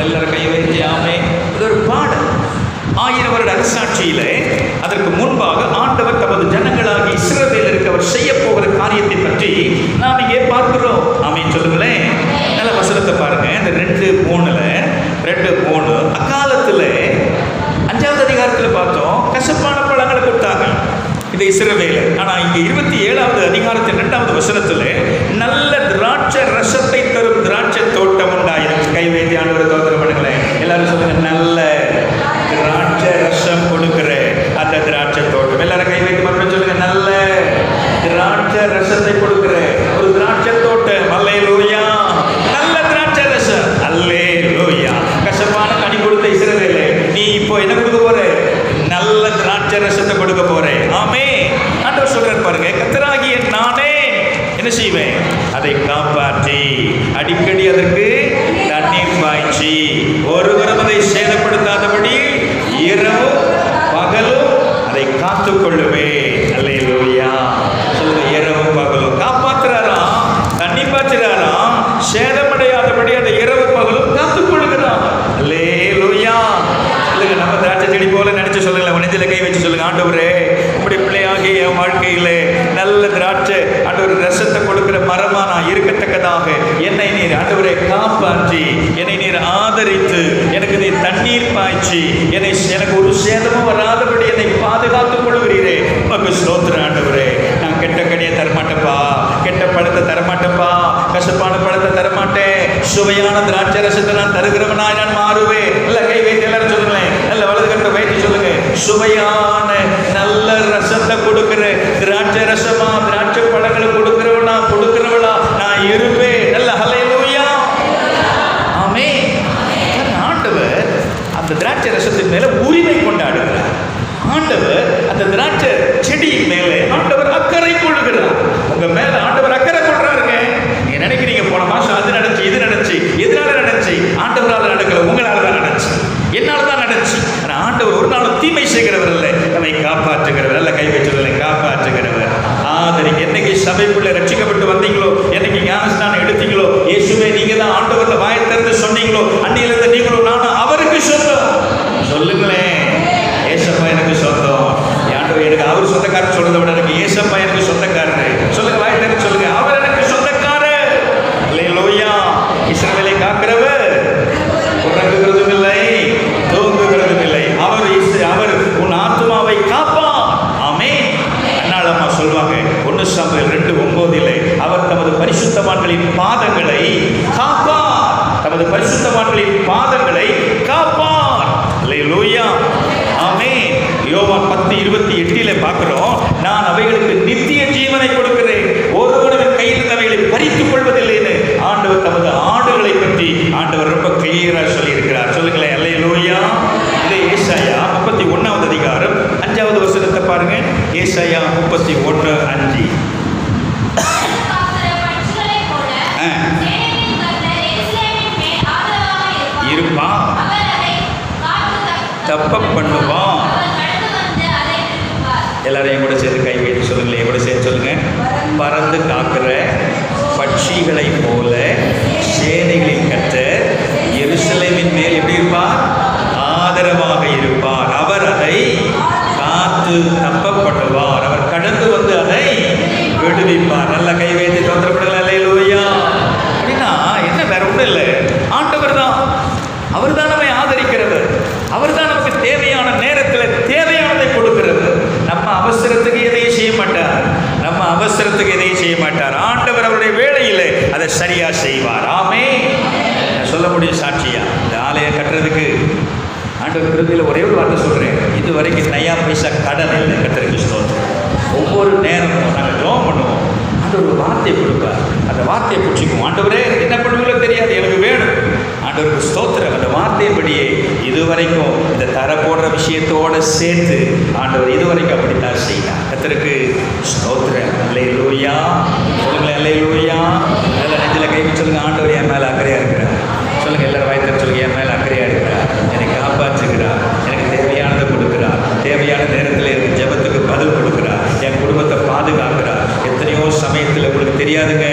[SPEAKER 1] எல்லாரும் கை வைத்து ஆமே. இது ஒரு பாடல். 1000 வருட அரசாட்சியிலே அதற்கு முன்பாக ஆண்டவர் தமது ஜனங்களாகி இஸ்ரவேலருக்கு அவர் செய்ய போகிற காரியத்தை பற்றி நாம் இங்கே பார்க்கிறோம். ஆமென் சொல்லுங்களேன். நல்ல வசனத்தை பாருங்க. இந்த 2:3 அக்காலத்தில் 5வது அதிகாரத்தில் பார்த்தோம் கசப்பான பழங்களை கொடுத்தாங்க இந்த இஸ்ரவேலர். ஆனால் இங்கே 27வது அதிகாரத்தின் 2வது வசனத்தில் நல்ல திராட்சை ரசத்தை தரும் திராட்சை தோட்டம் உண்டாயிருக்கு. கை வைத்து ஆண்டவரை தோத்திரம் பண்ணுங்களேன். எல்லாரும் சொல்லுங்க, நல்ல திராட்சை ரசம் கொடுக்கிற அந்த திராட்சை தோட்டம். எல்லாரும் கை வைத்து மட்டும் சொல்லுங்க, நல்ல திராட்சை ரசத்தை கொடுக்கிற ஒரு திராட்சை தோட்டம். அல்லேலூயா. நல்ல திராட்சை ரசம். அல்லேலூயா. கசப்பான கனி கொடுத்த இஸ்ரவேலே, நீ இப்போ என்ன கொடுக்க போற? நல்ல திராட்சை ரசத்தை கொடுக்க போறேன். ஆமே. ஆண்டவர் சொல்றார் பாருங்க, கர்த்தராகிய நானே என்ன செய்வேன்? அதை காப்பாற்றி அடிக்கடி அதற்கு தண்ணீர் பாய்ச்சி ஒருவரும் அதை சேதப்படுத்தாதபடி இரவும் பகலும் அதை காத்துக் கொள்ளுவேன். அல்லேலூயா சொல்லுங்க. இரவும் பகலும் காப்பாற்றுறாராம், தண்ணி பாய்ச்சுறாராம், சேதமடையாதபடி அதை இரவு பகலும் காத்துக் கொள்ளுகிறான். அல்லேலூயா சொல்லுங்க. நம்ம திராட்சை செடி போல நினைச்சு சொல்லுங்க, நெஞ்சில கை வச்சு சொல்லுங்க, ஆண்டவரே உம்முடைய பிள்ளையாகிய என் வாழ்க்கையிலே நல்ல திராட்சை ஆண்டவர் ரசத்தை கொடுக்கிற மரமா நான் இருக்கத்தக்கதாக என்னை நீர் ஆண்டவரை காப்பாற்றி, என்னை நீர் ஆதரித்து, எனக்கு நீர் தண்ணீர் பாய்ச்சி, எனக்கு ஒரு சேதமும் வராதபடி என்னை பாதுகாத்துக் கொள்கிறீரே. உமக்கு ஸ்தோத்திரம் ஆண்டவரே. நான் கெட்ட கனியை தரமாட்டேன்ப்பா, கெட்ட பழத்தை தரமாட்டேன்ப்பா, கசப்பான பழத்தை தரமாட்டேன், சுவையான திராட்சை ரசத்தை நான் தருகிறவனாய் நான் மாறுவேன். இல்ல கை வைத்து எல்லாரும் சொல்லுங்களேன், நல்ல வலது கட்ட வைத்து சொல்லுங்க, சுவையான நல்ல ரசத்தை கொடுக்கிற திராட்சை ரசமா திராட்சை பழங்களை கொடுக்கிறவளா நான் இருப்பேன். நல்ல ஹல்லேலூயா. ஆமென். ஆண்டவர் அந்த திராட்சை ரசத்தின் மேல உரிமை கொண்டாடுகிறார். ஆண்டவர் அந்த திராட்சை செடியின் மேலே ஆண்டவர் அக்கறை கொள்ளுகிறார். உங்க மேல ஆண்டவர் அக்கறை கொள்றாருங்க. நீங்க நினைக்கிறீங்க போன மாசம் அது நடந்துச்சு, இது நடந்துச்சு, எதனால நடந்துச்சு? ஆண்டவரால் நடக்கல, உங்களால தான் நடந்துச்சு, என்னால தான் நடந்துச்சு. ஆனா ஆண்டவர் ஒரு நாளும் தீமை செய்கிறவர் இல்லை, நம்மை காப்பாற்றுகிறவர். நல்ல கை வச்சுள்ள காப்பாற்றுகிறவர். ஆதரிங்க. என்னைக்கு சபைக்குள்ள ரட்சிக்கப்பட்டு வந்தீங்களோ, என்னைக்கு ஞானஸ்நானம் எடுத்தீங்களோ, இயேசுவே நீங்க தான் ஆண்டவர்ல வாயை திறந்து சொன்னீங்களோ, அன்னையிலிருந்து நீங்களும் நானும் அவருக்கு சொந்தம். சொல்லுங்களேன், ஏசப்பா எனக்கு சொந்தம். ஆண்டவர் எனக்கு அவர் சொந்தக்காரர் சொல்றதை விட எனக்கு ஏசப்பா எனக்கு சொந்தக்காரர். சொல்லுங்க, வாயை திறந்து சொல்லுங்க, அவர் எனக்கு சொந்தக்காரர். அல்லேலூயா. இஸ்ரவேலை காக்கிறவர் உறங்குகிறதும் இல்லை, தூங்குகிறதும் இல்லை. அவர் உன் ஆத்துமாவை காப்பார். ஆமென். அண்ணாளம்மா சொல்வாங்க 1 சாமுவேல் 2:9 அவர் தமது பரிசுத்தவான்களின் பாதங்களை காப்பார். தமது பரிசுத்தவான்களின் பாதங்களை காப்பார். அல்லேலூயா. ஆமென். யோவான் 10:28 பார்க்கிறோம், நான் அவைகளுக்கு நித்திய ஜீவனை கொடுக்கிறேன், ஒருவனும் கையில் அவைகளை பறித்துக் கொள்வதில்லைன்னு ஆண்டவர் தமது ஆடுகளை பற்றி ஆண்டவர் ரொம்ப கிளியரா சொல்லி இருக்கிறார். சொல்லுங்களேன், அல்லேலூயா. இதே ஏசாயா 31வது அதிகாரம் 5வது வசனத்தை பாருங்க. ஏசாயா 31 1:5. இருப்பான், தப்ப பண்ணுவான். எல்லாரையும் கூட சேர்த்து கை வைத்து சொல்லுங்களேன், கூட சேர்த்து சொல்லுங்க. பறந்து காக்கிற பட்சிகளை போல சேனைகளின் கர்த்தர் எருசலேமின் மேல் எப்படி இருப்பார்? ஆதரவாக இருப்பார். அவர் அதை காத்து தப்ப பண்ணுவார். அவர் கடந்து வந்து அதை விடுவிப்பார். நல்ல கை வைத்து தோற்றப்படல. அல்லேலூயா. அப்படின்னா என்ன, வேற ஒன்றும் இல்லை, ஆண்டவர் தான். அவர் தான் நம்மை ஆதரிக்கிறவர். அவர் தான் நமக்கு தேவையான நேரத்தில் தேவையானதை கொடுக்கிறவர். நம்ம அவசரத்துக்கு எதையும் செய்ய மாட்டார். நம்ம அவசரத்துக்கு எதையும் செய்ய மாட்டார். ஆண்டவர் அவருடைய வேலையில் அதை சரியா செய்வார். ஆமென். சொல்ல முடியும் சாட்சியா, இந்த ஆலயம் கட்டுறதுக்கு ஆண்டவர் கிருபையில் ஒரே ஒரு வார்த்தை சொல்கிறேன். இது வரைக்கும் நயா பைசா கடன் இல்லை. கர்த்தருக்கு ஸ்தோத்திரம். ஒவ்வொரு நேரமும் நாங்கள் ஜெபம் பண்ணுவோம், ஆண்டவர் ஒரு வார்த்தையை கொடுப்பார். அந்த வார்த்தையை பிடிச்சிக்குவோம். ஆண்டவரே என்ன பண்ணுவீங்களோ தெரியாது, எனக்கு வேணும். ஆண்டவருக்கு ஸ்தோத்திரம். அந்த வார்த்தைப்படியே இதுவரைக்கும் இந்த தர போடுற விஷயத்தோடு சேர்த்து ஆண்டவர் இதுவரைக்கும் அப்படித்தான் செய்யலாம். கர்த்தருக்கு ஸ்தோத்திரம். அல்லேலூயா. சொல்லுங்களேன், அல்லேலூயா. நல்ல நெஞ்சில் கை சொல்லுங்க. ஆண்டவர் என் மேலே அக்கறையாக இருக்கிறார். சொல்லுங்கள், எல்லாரும் வாய்த்தர சொல்லுங்க. என் மேலே அக்கறையாக இருக்கிறார். என்னை காப்பாற்றுகிறார். எனக்கு தேவையானதை கொடுக்கிறார். தேவையான நேரத்தில் எனக்கு ஜெபத்துக்கு பதில் கொடுக்கிறார். என் குடும்பத்தை பாதுகாக்கிறார். எத்தனையோ சமயத்தில் உங்களுக்கு தெரியாதுங்க,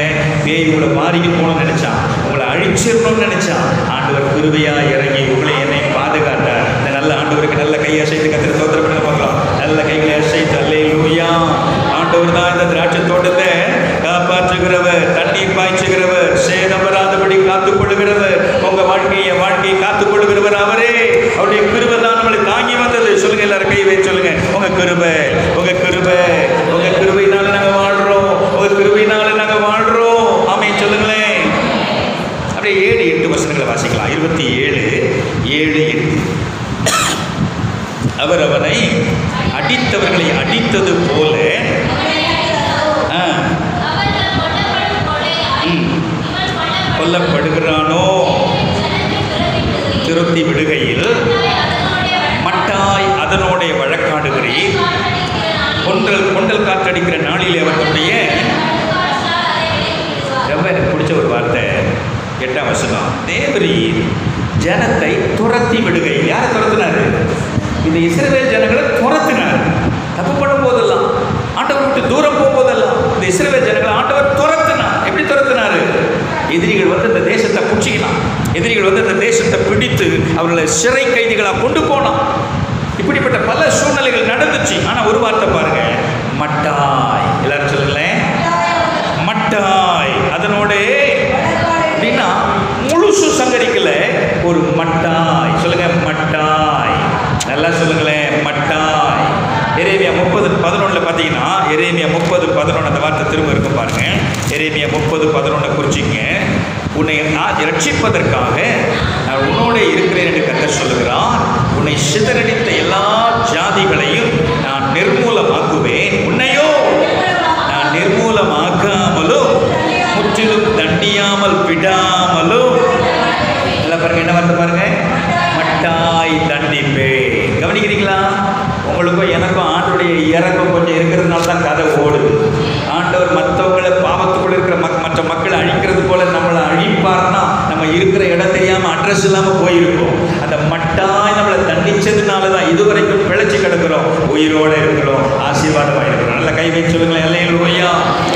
[SPEAKER 1] பேய் உங்களை மாறிக்கு போகணும்னு நினைச்சான், உங்களை அழிச்சிடணும்னு நினைச்சான். ஆண்டவர் கிருபையா இறங்கி உங்களை என்னை பாதுகாத்தார். இந்த நல்ல ஆண்டவருக்கு நல்ல கையை அசைத்து கத்திர ஸ்தோத்திரம் பண்ண பார்க்கலாம். நல்ல கைகளை அசைத்து அல்லேலூயா. ஆண்டவர் தான் இந்த திராட்சை தோட்டத்தை காப்பாற்றுகிறவர், தண்ணீர் பாய்ச்சுகிறவர், சேதம் வராதபடி காத்துக்கொள்ளுகிறவர், உங்க வாழ்க்கையை காத்துக் கொள்ளுகிறவர் அவரே. அவருடைய கிருபை தான் நம்மளை தாங்கி வந்தது. சொல்லுங்க, எல்லாரும் கை வைத்து சொல்லுங்க. உங்க கிருபை, உங்க கிருபை, உங்க கிருபையினால நாங்க வாழ்றோம். உங்க கிருபையினால நாங்க வாழ்றோம். ஆமென் சொல்லுங்களேன். அப்படியே 7-8 வசனங்களை வாசிக்கலாம். 27:7-8. அவர் அவனை அடித்தவர்களை அடித்தது போல கொல்லப்படுகிறானோ, திருத்தி விடுகையில் மட்டாய் அதனோட வழக்காடுகிறீர். கொண்டல் காற்றடிக்கிற நாளில் அவர்களுடைய ரொம்ப எனக்கு பிடிச்ச ஒரு வார்த்தை 8ஆம் வசனம். தேவரீர் ஜனத்தை துரத்தி விடுகை. யாரை துரத்தினாரு? இந்த இஸ்ரவேல் ஜனங்களை துரத்தினார். தப்பு பண்ணும் போதெல்லாம், ஆண்டவர் விட்டு தூரம் போகும்போதெல்லாம் இந்த இஸ்ரவேல் ஜனங்களை ஆண்டவர் துரத்தினார். எப்படி துரத்தினாரு? எதிரிகள் வந்து இந்த தேசத்தை பிடிச்சிக்கலாம். எதிரிகள் வந்து இந்த தேசத்தை பிடித்து அவர்களை சிறை கைதிகளாக கொண்டு போனான். இப்படிப்பட்ட பல சூழ்நிலைகள் நடந்துச்சு. ஆனால் ஒரு வார்த்தை பாருங்க, மட்டாய். எல்லாரும் சொல்லுங்களேன், மட்டாய் அதனோட. அப்படின்னா முழுசு சங்கரிக்கல, ஒரு மட்டாய். சொல்லுங்க, மட்டாய். நல்லா சொல்லுங்களேன், மட்டாய். எரேமியா 30:11 பார்த்தீங்கன்னா, எரேமியா 30:11 அந்த வார்த்தை திரும்ப இருக்கும் பாருங்க. எரேமியா 30:11 குறிச்சிங்க. உன்னை நான் ரட்சிப்பதற்காக நான் உன்னோட இருக்கிறேன் என்று கர்த்தர் சொல்லுகிறார். உன்னை சிதறடித்த எல்லா ஜாதிகளையும் நான் நிர்மூலமாக்குவேன். உன்னையோ நான் நிர்மூலமாக்காமலோ முற்றிலும் தண்டியாமல் விடாமலோ. எல்லாம் பாருங்க, என்ன வார்த்தை பாருங்க, மட்டாய் தண்டிப்பே. கவனிக்கிறீங்களா? உங்களுக்கும் எனக்கும் ஆண்டவருடைய இறக்கம் கொஞ்சம் இருக்கிறதுனால தான் கதை ஓடுது. ஆண்டவர் மற்றவங்களை பாவத்துக்குள்ள இருக்கிற மற்ற மக்களை அழிக்கிறது போல நம்மளை அழிப்பார்னா நம்ம இருக்கிற இடம் தெரியாமல் அட்ரஸ் இல்லாமல் போயிருக்கோம். அந்த மட்டாய் நம்மளை தண்டிச்சதுனால தான் இதுவரைக்கும் பிழைச்சி கிடக்கிறோம், உயிரோடு இருக்கிறோம், ஆசீர்வாதமாக இருக்கிறோம். நல்ல கை வைத்து சொல்லுங்களேன், அல்லேலூயா.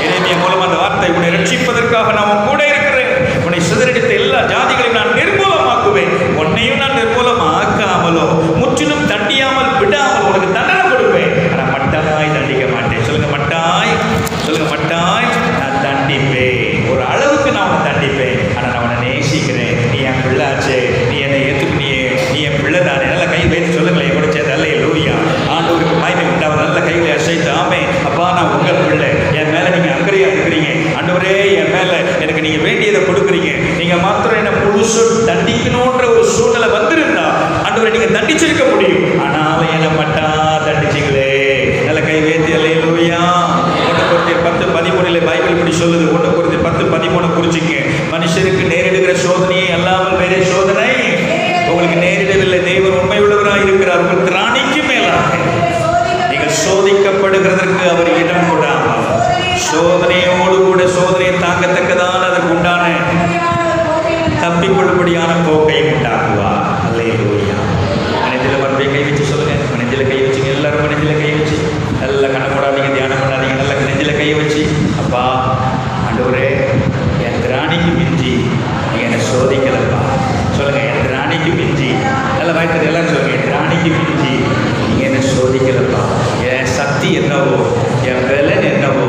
[SPEAKER 1] எரேமியா மூலமாக அந்த வார்த்தை, உன்னை ரட்சிப்பதற்காக நான் கூட இருக்கிறேன். உன்னை சிதறடித்த எல்லா ஜாதிகளையும் நான் நிர்மூலமாக்குவேன். உன்னையும் நான் நிர்மூலமாக்காமலோ முற்றிலும் தண்டியாமல் விடாமல் உனக்கு தண்டனை கொடுப்பேன். ஆனால் மட்டாய் தண்டிக்க மாட்டேன். சொல்லுங்க, மட்டாய். சொல்லுங்க, மட்டாய். நான் தண்டிப்பேன். ஒரு அளவுக்கு நான் உன்னை தண்டிப்பேன். ஆனால் நான் உன்னை நேசிக்கிறேன். நீ என் பிள்ளாச்சே, நீ என்னை ஏற்றுக்கினியே, நீ என் பிள்ளை தானே. நல்ல கை வைத்து சொல்லுங்களேன், கூட சேர்த்து அல்லேலூயா. ஆண்டவருக்கு மகிமை உண்டாவது. நல்ல கைகளை அசைத்து ஆமென். அப்பா, நான் உங்கள் பிள்ளை, என் மேலே நீங்கள் அக்கறையாக இருக்கிறீங்க. ஆண்டவரே, என் மேலே எனக்கு நீங்கள் வேண்டியதை கொடுக்குறீங்க. நீங்கள் மாத்திரம் என்னை முழுசு தண்டிக்கணுன்ற ஒரு சூழ்நிலை வந்திருந்தா ஆண்டவரை நீங்கள் தண்டிச்சிருக்க முடியும். ஆனாலும் என்னை மட்டா தண்டிச்சிங்களே. நல்ல கை வைத்து அல்லேலூயா. 1 Corinthians 10:13 பைபிள் இப்படி சொல்லுது. 1 Corinthians 10:13 குறிச்சிங்க. மனுஷருக்கு நேரிடுகிற சோதனையை அல்லாமல் வேற சோதனை உங்களுக்கு நேரிடவில்லை. தேவன் உண்மை உள்ளவராக இருக்கிறார். உங்கள் திராணிக்கு மேலாக நீங்கள் சோதிக்கப்படுகிறதற்கு அவர் இடம் கொடாமல் சோதனையோடு கூட சோதனையை தாங்கத்தக்கதான அதற்கு உண்டான தப்பிக்கொள்ளும்படியான போக்கை உண்டாக்குவார். அல்லேலூயா. மனதில் மறுபடியும் கை வச்சு சொல்லுங்க. மனதில் கை வச்சுங்க. எல்லாரும் மனதில் கை வச்சு நல்லா கண்ண போடாதீங்க, தியானம் பண்ணாதீங்க. நல்லா நெஞ்சில் கையை வச்சு, அப்பா ஆண்டவரே, என் திராணிக்கு மிஞ்சி நீ என்னை சோதிக்கலப்பா. சொல்லுங்க, என் திராணிக்கு மிஞ்சி. நல்ல வாய்த்தது எல்லாரும் சொல்லுங்க, என் திராணிக்கு மிஞ்சி நீ என்னை சோதிக்கலப்பா. என் சக்தி என்னவோ, என் பலன் என்னவோ,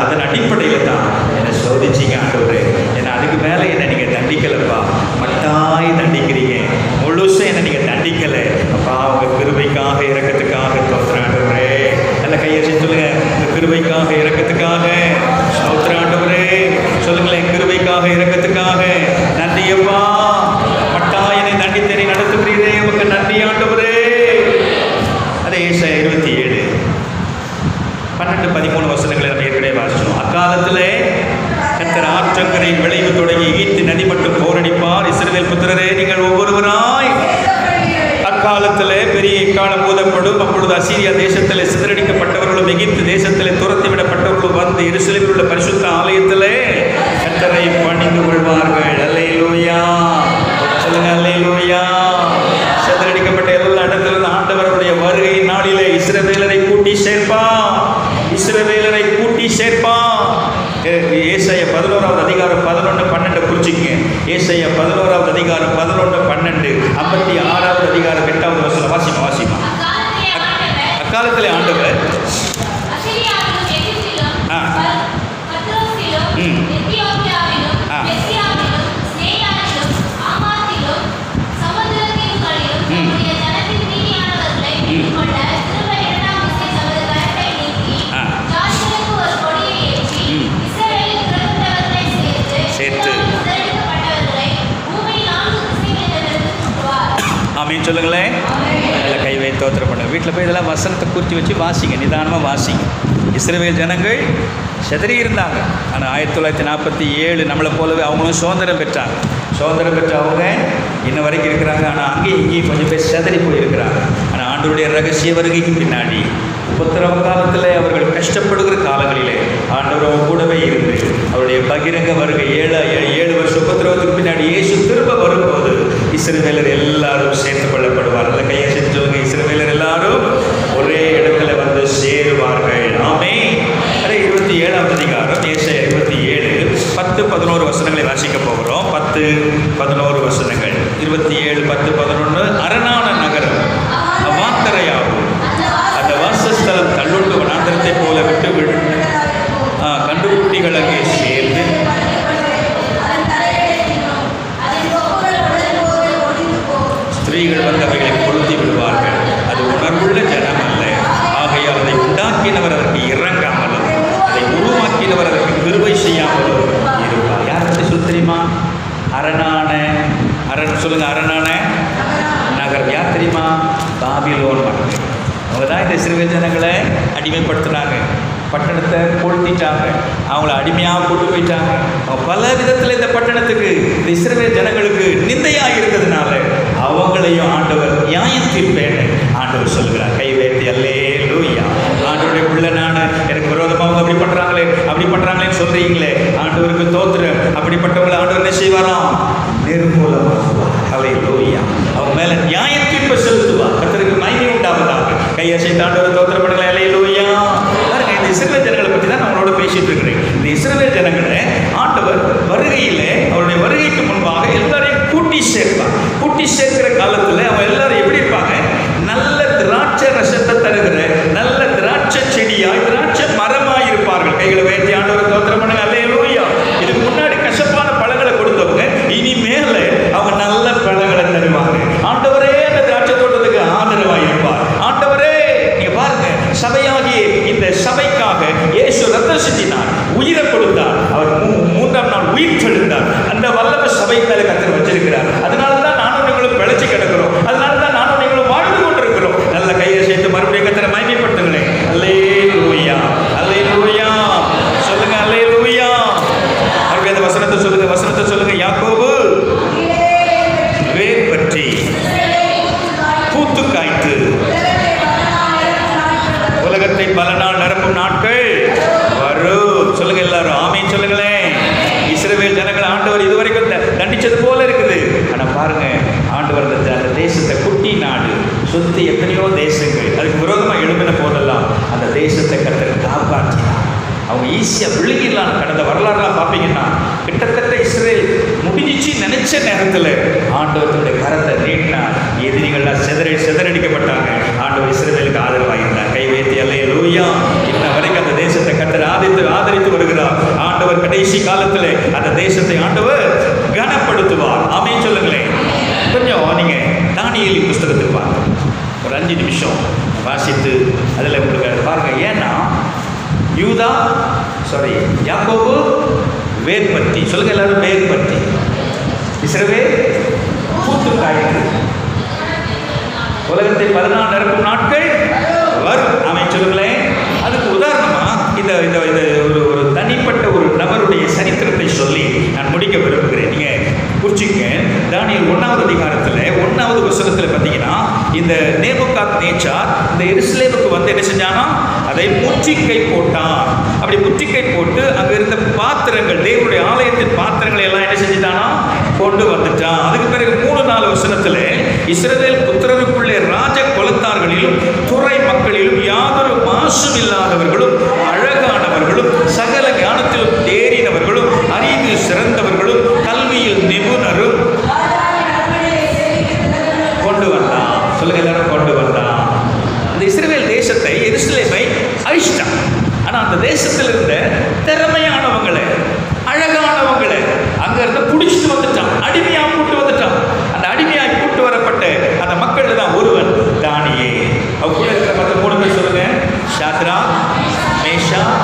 [SPEAKER 1] அதன் அடிப்படையில் தான் என்னை சோதிச்சிங்க ஆண்டவரே. ஏன்னா அதுக்கு மேலே என்னை நீங்கள் தண்டிக்கலப்பா. மட்டாய் தண்டிக்கிறீங்க, முழுசும் என்னை நீங்கள் தண்டிக்கலை அப்பா. உங்கள் கிருபைக்காக இரக்கத்துக்காக தோத்துறேன் ஆண்டவரே. நல்ல கையை சொல்லுங்க, உங்கள் கிருபைக்காக இரக்கத்துக்காக ஸ்தோத்திரம் ஆண்டவரே. சொல்லுங்களேன், கிருபைக்காக இரக்கத்துக்காக நன்றி அப்பா. மட்டாய் என்னை தண்டித்தனை நடத்துகிறீரே, உங்க நன்றி ஆண்டவரே. அதே ஏசாயா 27:12-13 நம்ம ஏற்கனவே வாசிச்சோம். அக்காலத்திலே கர்த்தர் ஆற்றங்கரை விளைவு தொடங்கி ஈத்து நதி மட்டும் போரடிப்பார். இஸ்ரவேல் புத்திரரே, நீங்கள் ஒவ்வொருவராய் அக்காலத்திலே பெரிய காலம் ஊதப்படும். அப்பொழுது அசீரியா தேசத்திலே சிதறடிக்கப்பட்டவர்களும் எகிப்து தேசத்திலே துரத்தி விடப்பட்டவர்களும் வந்து எருசலேமில் உள்ள பரிசுத்த ஆலயத்திலே கர்த்தரை பணிந்து கொள்வார்கள். அல்லேலூயா. சொல்லுங்க, அல்லேலூயா. சிதறடிக்கப்பட்ட எல்லா இடத்திலிருந்து ஆண்டவருடைய வருகை நாளிலே இஸ்ரவேலரை கூட்டி சேர்ப்பார். இஸ்ரவேலரை கூட்டி சேர்ப்பார். ஏசாயா 11:11-12 குறிச்சிங்க. ஏசாயா 11:11-12, 56 வாசிமா. அக்காலத்திலே ஆண்டவர் அப்படின்னு சொல்லுங்களேன். அதில் கை வைத்து தோத்திரம் பண்ணுங்க. வீட்டில் போய் இதெல்லாம் வசனத்தை குறித்து வச்சு வாசிங்க, நிதானமாக வாசிங்க. இஸ்ரவேல் ஜனங்கள் செதறி இருந்தாங்க. ஆனால் 1947 நம்மளை போலவே அவங்களும் சுதந்திரம் பெற்றாங்க. சுதந்திரம் பெற்ற அவங்க இன்ன வரைக்கும் இருக்கிறாங்க. ஆனால் அங்கேயும் இங்கேயும் கொஞ்சம் பேர் செதறி போயிருக்கிறாங்க. ஆனால் ஆண்டவருடைய ரகசிய வருகைக்கு பின்னாடி உபத்திரவ காலத்தில் அவர்கள் கஷ்டப்படுகிற காலங்களிலே ஆண்டவர் கூடவே இருந்து அவருடைய பகிரங்க வருகை 7 வருஷம் உபத்திரவத்துக்கு பின்னாடி இயேசு திரும்ப வரும்போது இஸ்ரவேலர் எல்லாரும் சேர்த்து கொள்ளப்படுவார். அந்த கையை சேர்த்து சொல்லுங்க, இஸ்ரவேலர் எல்லாரும் ஒரே இடத்துல வந்து சேருவார்கள். ஆமென். 27ஆம் அதிகாரம் ஏசாயா 27:10-11 வசனங்களை வாசிக்க போகிறோம். 10-11 வசனங்கள். 27:10-11. அரணான நகரம் அவாந்தரையாகும், அந்த வாசஸ்தலம் தள்ளுண்டு வனாந்தரத்தை போல விட்டு கண்டுகுட்டிகள் அங்கே சேர்ந்து ஸ்திரீகள் வந்து அவைகளை கொளுத்தி விடுவார்கள். அது உணர்வுள்ள ஜனம் அல்ல. ஆகையால் அதை உண்டாக்கினவர் அதற்கு இறங்காமலும் அதை உருவாக்கினவர் அதற்கு கிருபை செய்யாமலும் இருப்பார். யார் பற்றி சொல்ல தெரியுமா? சொல்லுங்க, அரணான நகரம். யார் தெரியுமா? பாபிலோன் மக்கள். அவங்க தான் இந்த இஸ்ரவேல் ஜனங்களை அடிமைப்படுத்துனாங்க. பட்டணத்தை கொளுத்திட்டாங்க, அவங்கள அடிமையாக கொண்டு போயிட்டாங்க. பல விதத்தில் இந்த பட்டணத்துக்கு, இந்த இஸ்ரவேல் ஜனங்களுக்கு நிந்தையாக இருந்ததுனால அவங்களையும் ஆண்டவர் நியாயம் தீர்ப்பேன்னு ஆண்டவர் சொல்லுகிறார். கை வைத்து அல்லேலூயா. ஆண்டவருடைய பிள்ளை நான், எனக்கு விரோதமாக அவங்க அப்படி பண்ணுறாங்களேன்னு சொல்கிறீங்களே, ஆண்டவருக்கு தோத்துறேன். அப்படிப்பட்டவங்களை ஆண்டவர் என்ன செய்வாராம்? நிர்மூலமாக்குவார். அல்லேலூயா. அவங்க மேலே நியாய தீர்ப்பு செலுத்துவார். கர்த்தருக்கு மகிமை உண்டாவதாக. கையை செய்து ஆண்டவர் தோத்திரம் பண்ணுங்களேன். அல்லேலூயா. பாருங்க, இந்த இஸ்ரவேல் ஜனங்களை பற்றி தான் நம்மளோட பேசிட்டு இருக்கிறேன். இந்த இஸ்ரவேல் ஜனங்களை ஆண்டவர் வருகையில், அவருடைய வருகைக்கு முன்பாக எல்லாரையும் கூட்டி சேர்ப்பார். கூட்டி சேர்க்கிற காலத்தில் அவங்க எல்லாரும் எப்படி இருப்பாங்க? நல்ல திராட்சை ரசத்தை தருகிற நல்ல திராட்சை செடியாய், திராட்சை மரமாய் இருப்பார்கள். கைகளை வைத்து ஆண்டவர் தோத்திரம் பண்ணுங்க. அல்லேலூயா. இதுக்கு முன்னாடி கசப்பான பழங்களை கொடுத்தவங்க இனிமேல அவங்க நல்ல பழங்களை தருவாங்க. ஆண்டவரே அந்த திராட்சை தோட்டத்துக்கு ஆதரவாய் இருப்பார். ஆண்டவரே, நீங்க பாருங்க, சபையாகிய இந்த சபைக்காக இயேசு ரத்தம் சிந்தினார், உயிரை கொடுத்தார். அவர் 3ஆம் நாள் உயிர் தெழுந்தார். அந்த வல்லமை சபை மேல கர்த்தர் வச்சிருக்கிறார். அதனால தான் நானும் நீங்களும் பிழைச்சி கிடக்கிறோம். அதனால தான் நானும் நீங்களும் வாழ்ந்து கொண்டிருக்கிறோம். நல்ல கையை சேர்த்து மறுபடியும் கர்த்தரை மகிமைப்படுத்துங்களேன். அல்லேலூயா, அல்லேலூயா. சொல்லுங்க, அல்லேலூயா. மறுபடியும் அந்த வசனத்தை சொல்லுங்க. யாக்கோபு வேர் பற்றி பூத்து காய்த்து அவங்க ஈஸியாக விழுங்கிடலாம். கடந்த வரலாறுலாம் பார்ப்பீங்கன்னா கிட்டத்தட்ட இஸ்ரேல் முடிஞ்சிச்சு நினைச்ச நேரத்தில் ஆண்டவருடைய கரத்தை நீட்டினா எதிரிகள்லாம் சிதறடிக்கப்பட்டாங்க. ஆண்டவர் இஸ்ரவேலுக்கு ஆதரவாக இருந்தார். கை வைத்து அல்லேலூயா. இன்ன வரைக்கும் அந்த தேசத்தை கர்த்தர் ஆதரித்து வருகிறார். ஆண்டவர் கடைசி காலத்தில் அந்த தேசத்தை ஆண்டவர் கனப்படுத்துவார். ஆமென் சொல்லுங்களேன். கொஞ்சம் நீங்க தானியேல் புஸ்தகத்துக்கு பாருங்க, ஒரு 5 நிமிஷம் வாசித்து அதில் உங்களுக்கு பாருங்க. ஏன்னா யாக்கோபு வேர்பற்றி, சொல்லுங்க எல்லாரும், வேர்பற்றி. இஸ்ரவேல் பூத்து காய்த்து உலகத்தை 14 நிரப்பும் நாட்கள் வரும். ஆமென் சொல்லுங்களேன். அதுக்கு உதாரணமா இந்த ஒரு தனிப்பட்ட ஒரு நபருடைய சரித்திரத்தை சொல்லி நான் முடிக்க விரும்புகிறேன். நீங்க குறிச்சிங்க. தானியேல் 1வது அதிகாரத்தில் 1வது வசனத்தில் பார்த்தீங்கன்னா, இந்த நேபுகாத்நேச்சார் இந்த எருசலேமுக்கு வந்து என்ன செஞ்சானா, அதை முற்றுகை போட்டான். அப்படி முற்றுகை போட்டு அங்கே இருந்த பாத்திரங்கள், தேவனுடைய ஆலயத்தின் பாத்திரங்களை எல்லாம் என்ன செஞ்சுட்டானா, கொண்டு வந்துட்டான். அதுக்கு பிறகு 3-4 வசனத்தில் இஸ்ரவேல் புத்திரருக்குள்ளே ராஜ குலத்தார்களிலும் துறை மக்களிலும் யாதொரு மாசும் இல்லாதவர்களும் அழகானவர்களும் சகல ஞானத்திலும் தேறினவர்களும் அறிவில் சிறந்தவர்களும் கல்வியில் நிபுணரும் கொண்டு வந்தான். சொல்லுங்க எல்லாரும், கொண்டு வந்தான். இந்த இஸ்ரவேல் தேசத்தை, எருசலேமை அழிச்சிட்டான். ஆனா அந்த தேசத்தில் இருந்த திறமையானவங்களை, அழகானவங்களை அங்க இருந்து புடிச்சிட்டு வந்துட்டான். அடிமையா கூட்டு வந்துட்டான். அந்த அடிமையாய் கூட்டு வரப்பட்ட அந்த மக்கள் தான் ஒருவன் தானியேல். அவங்க கூட இருக்கிற மற்ற 3 பேர் சொல்லுங்க. Shadrach, Meshach,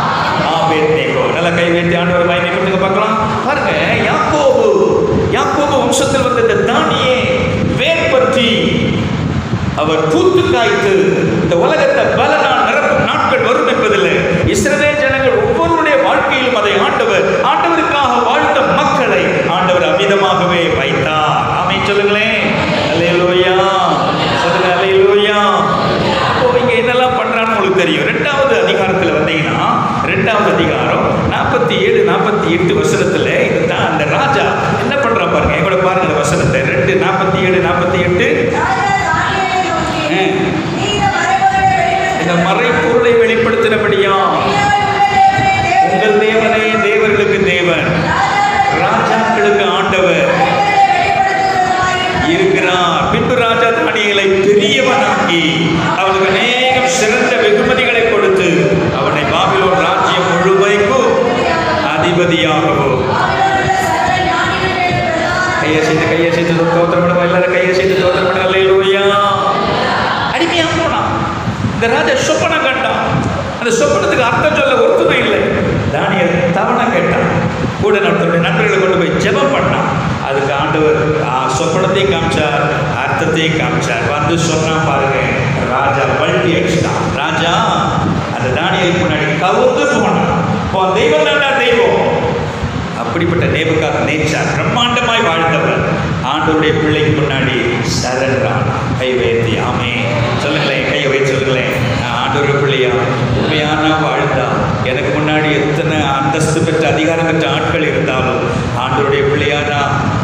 [SPEAKER 1] Abednego. நல்ல கை வைத்து ஆண்டவர் மகிமை கொடுங்க பார்க்கலாம். பாருங்க, யாக்கோபு வம்சத்தில் வந்த இந்த தானியேல் வேர்பற்றி அவர் பூத்து காய்த்து இந்த உலகத்தை பலனால் நிரப்பும் நாட்கள் வரும் என்பதில்லை. இஸ்ரவேல் ஜனங்கள் ஒவ்வொருடைய வாழ்க்கையிலும் அதை ஆண்டவருக்காக வாழ்ந்த மக்களை ஆண்டவர் அமிதமாகவே வைத்தார். ஆமென் சொல்லுங்களேன். அல்லேலூயா. சொல்லுங்க அல்லேலூயா. அப்போ இங்க என்னெல்லாம் பண்றான்னு உங்களுக்கு தெரியும். 2வது அதிகாரத்தில் வந்தீங்கன்னா, 2வது அதிகாரம் 47-48 வசனத்துல இதுதான் அந்த ராஜா என்ன பண்றான் பாருங்க. என் கூட பாருங்க அந்த வசனத்தை. 2:47-48. இந்த மறைப்பொருளை வெளிப்படுத்தினபடியா உங்கள் தேவனே தேவர்களுக்கு தேவன், ராஜாக்களுக்கு ஆண்டவர் இருக்கிறார். பின்பு ராஜா தானியேலை பெரியவனாக்கி அவனுக்கு அநேகம் சிறந்த வெகுமதிகளை கொடுத்து அவனை பாபிலோன் ராஜ்யம் முழுமைக்கும் அதிபதியாகவும். கையை செய்து தோத்திரப்படும். எல்லாரும் கையை செய்து தோத்திரப்படும். அல்லேலூயா. அடிமையா போனான். இந்த ராஜா சொப்பனம் கண்டான். அந்த சொப்பனத்துக்கு அர்த்தம் சொல்ல ஒருத்தமே இல்லை. தானியேல் தவணை கேட்டான். கூட நடத்துடைய நண்பர்களை கொண்டு போய் ஜெபம் பண்ணான். அதுக்கு ஆண்டவர் சொப்பனத்தையும் காமிச்சார், அர்த்தத்தையும் காமிச்சார். வந்து சொன்னா பாருங்க, ராஜா பல்டி அடிச்சுட்டான். ராஜா அந்த தானியேலுக்கு முன்னாடி கவுந்து போனான். தெய்வம் தாண்டா தெய்வம். அப்படிப்பட்ட நேபுகாத்நேச்சார் பிரம்மாண்டமாய் வாழ்ந்தவர் ஆண்டவருடைய பிள்ளைக்கு முன்னாடி சரண்டான். கை வைத்து ஆமென் சொல்லுங்களேன். கையை வைத்து சொல்லுங்களேன். ஆண்டவருடைய பிள்ளையா உண்மையான வாழ்ந்தா, எனக்கு முன்னாடி எத்தனை அந்தஸ்து பெற்ற அதிகாரம் பெற்ற ஆட்கள் இருந்தாலும் ஆண்டவருடைய பிள்ளையானா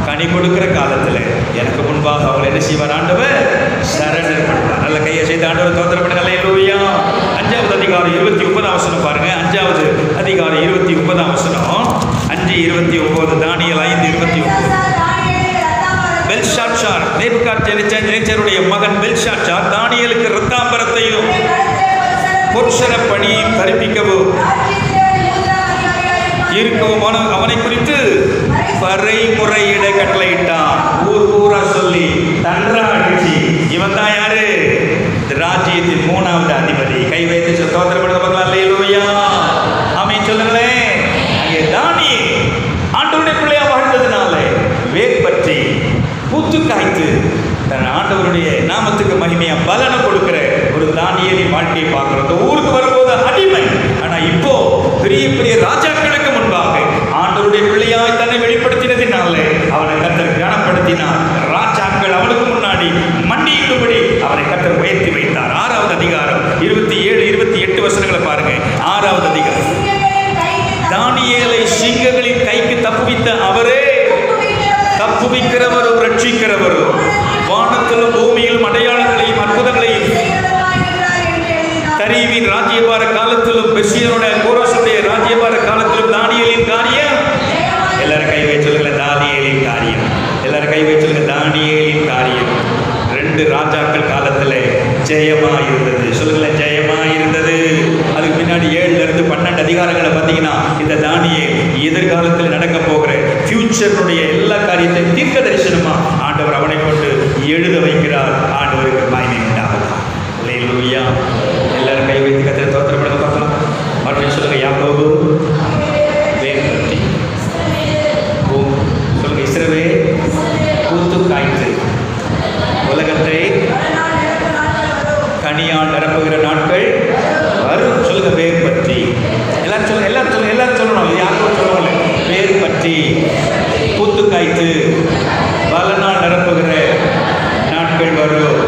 [SPEAKER 1] கனி கொடுக்கிற காலத்தில் எனக்கு முன்பாக அவங்களை என்ன செய்வார்? ஆண்டவர் சரண்டர் பண்ணுவார். நல்ல கையை செய்து ஆண்டவர் தோத்திரம் பண்ணுங்க. அல்லேலூயா. 5வது அதிகாரம் 29ஆம் வசனம் பாருங்க. 5வது அதிகாரம் 29ஆம் வசனம். 5:29. தானியேல் 5:29. பெல்ஷாத்சார், நேபுகாத்நேச்சருடைய மகன் பெல்ஷாத்சார் தானியேலுக்கு இரத்தாம்பரத்தையும் பொற்சர பணியையும் கற்பிக்கவும் இருக்கவும் அவனை குறித்து பறைமுறையிட கட்டளையிட்டான். ஊரா சொல்லி தன்றா அடிச்சு, இவன் தான் யாரு? ராஜ்யத்தின் 3வது அதிபதி. கை வைத்து தோத்திரப்படுத்த. அல்லேலூயா. ஆமென் சொல்லுங்களேன். தானியேல் ஆண்டவருடைய பிள்ளையா வாழ்ந்ததுனால வேர்பற்றி பூத்து காய்த்து தன் ஆண்டவருடைய நாமத்துக்கு மகிமையா பலனை கொடுக்கிற ஒரு தானியேலின் வாழ்க்கையை பார்க்கிறோம். இந்த ஊருக்கு வரும்போது அடிமை, ஆனா இப்போ பெரிய பெரிய ராஜாக்களுக்கு முன்பாக ஆண்டவருடைய பிள்ளையாய் தன்னை வெளிப்படுத்தினதினால அவனை கர்த்தர் கனப்படுத்தினார். ராஜாக்கள் அவனுக்கு முன்னாடி மண்டியிடும்படி அவனை கர்த்தர் உயர்த்தி வைத்தார். 6வது அதிகாரம் 27-28 வசனங்களை பாருங்க. 6வது அதிகாரம். தானியேலை சிங்கங்களின் கைக்கு தப்புவித்த அவரே, தப்புவிக்கிறவரும் ரட்சிக்கிறவரும், வானத்திலும் பூமியிலும் அடையாளங்களையும் அற்புதங்களையும் தரீவின் ராஜ்யபார காலத்திலும் பெர்சியனுடைய கோரசுடைய ராஜ்யபார 12 அதிகாரங்களை பார்த்தீங்கன்னா இந்த தானியேல் எதிர்காலத்தில் நடக்க போகிற ஃபியூச்சருடைய எல்லா காரியத்தையும் தீர்க்க தரிசனமா ஆண்டவர் அவனை கொண்டு எழுத வைக்கிறார். ஆண்டவருக்கு மகிமை உண்டாகும். அல்லேலூயா. எல்லாரும் கை வைத்து கர்த்தரை ஸ்தோத்திரம் பண்ணுங்க பார்க்கலாம். மறுபடியும் சொல்லுங்க, யாக்கோபு வேர் பற்றி. சொல்லுங்க, இஸ்ரவேல் பூத்து காய்த்து உலகத்தை கனியால் நிரப்புகிற நாட்கள் வரும். சொல்லுங்க, வேர் பற்றி. எல்லாரும் சொல்லுங்க, எல்லாரும் சொல்லுங்க, எல்லாரும் சொல்லணும். யாரும் சொல்லணும். வேர் பற்றி பூத்து காய்த்து பலனால் நிரப்புகிற நாட்கள் வரும்.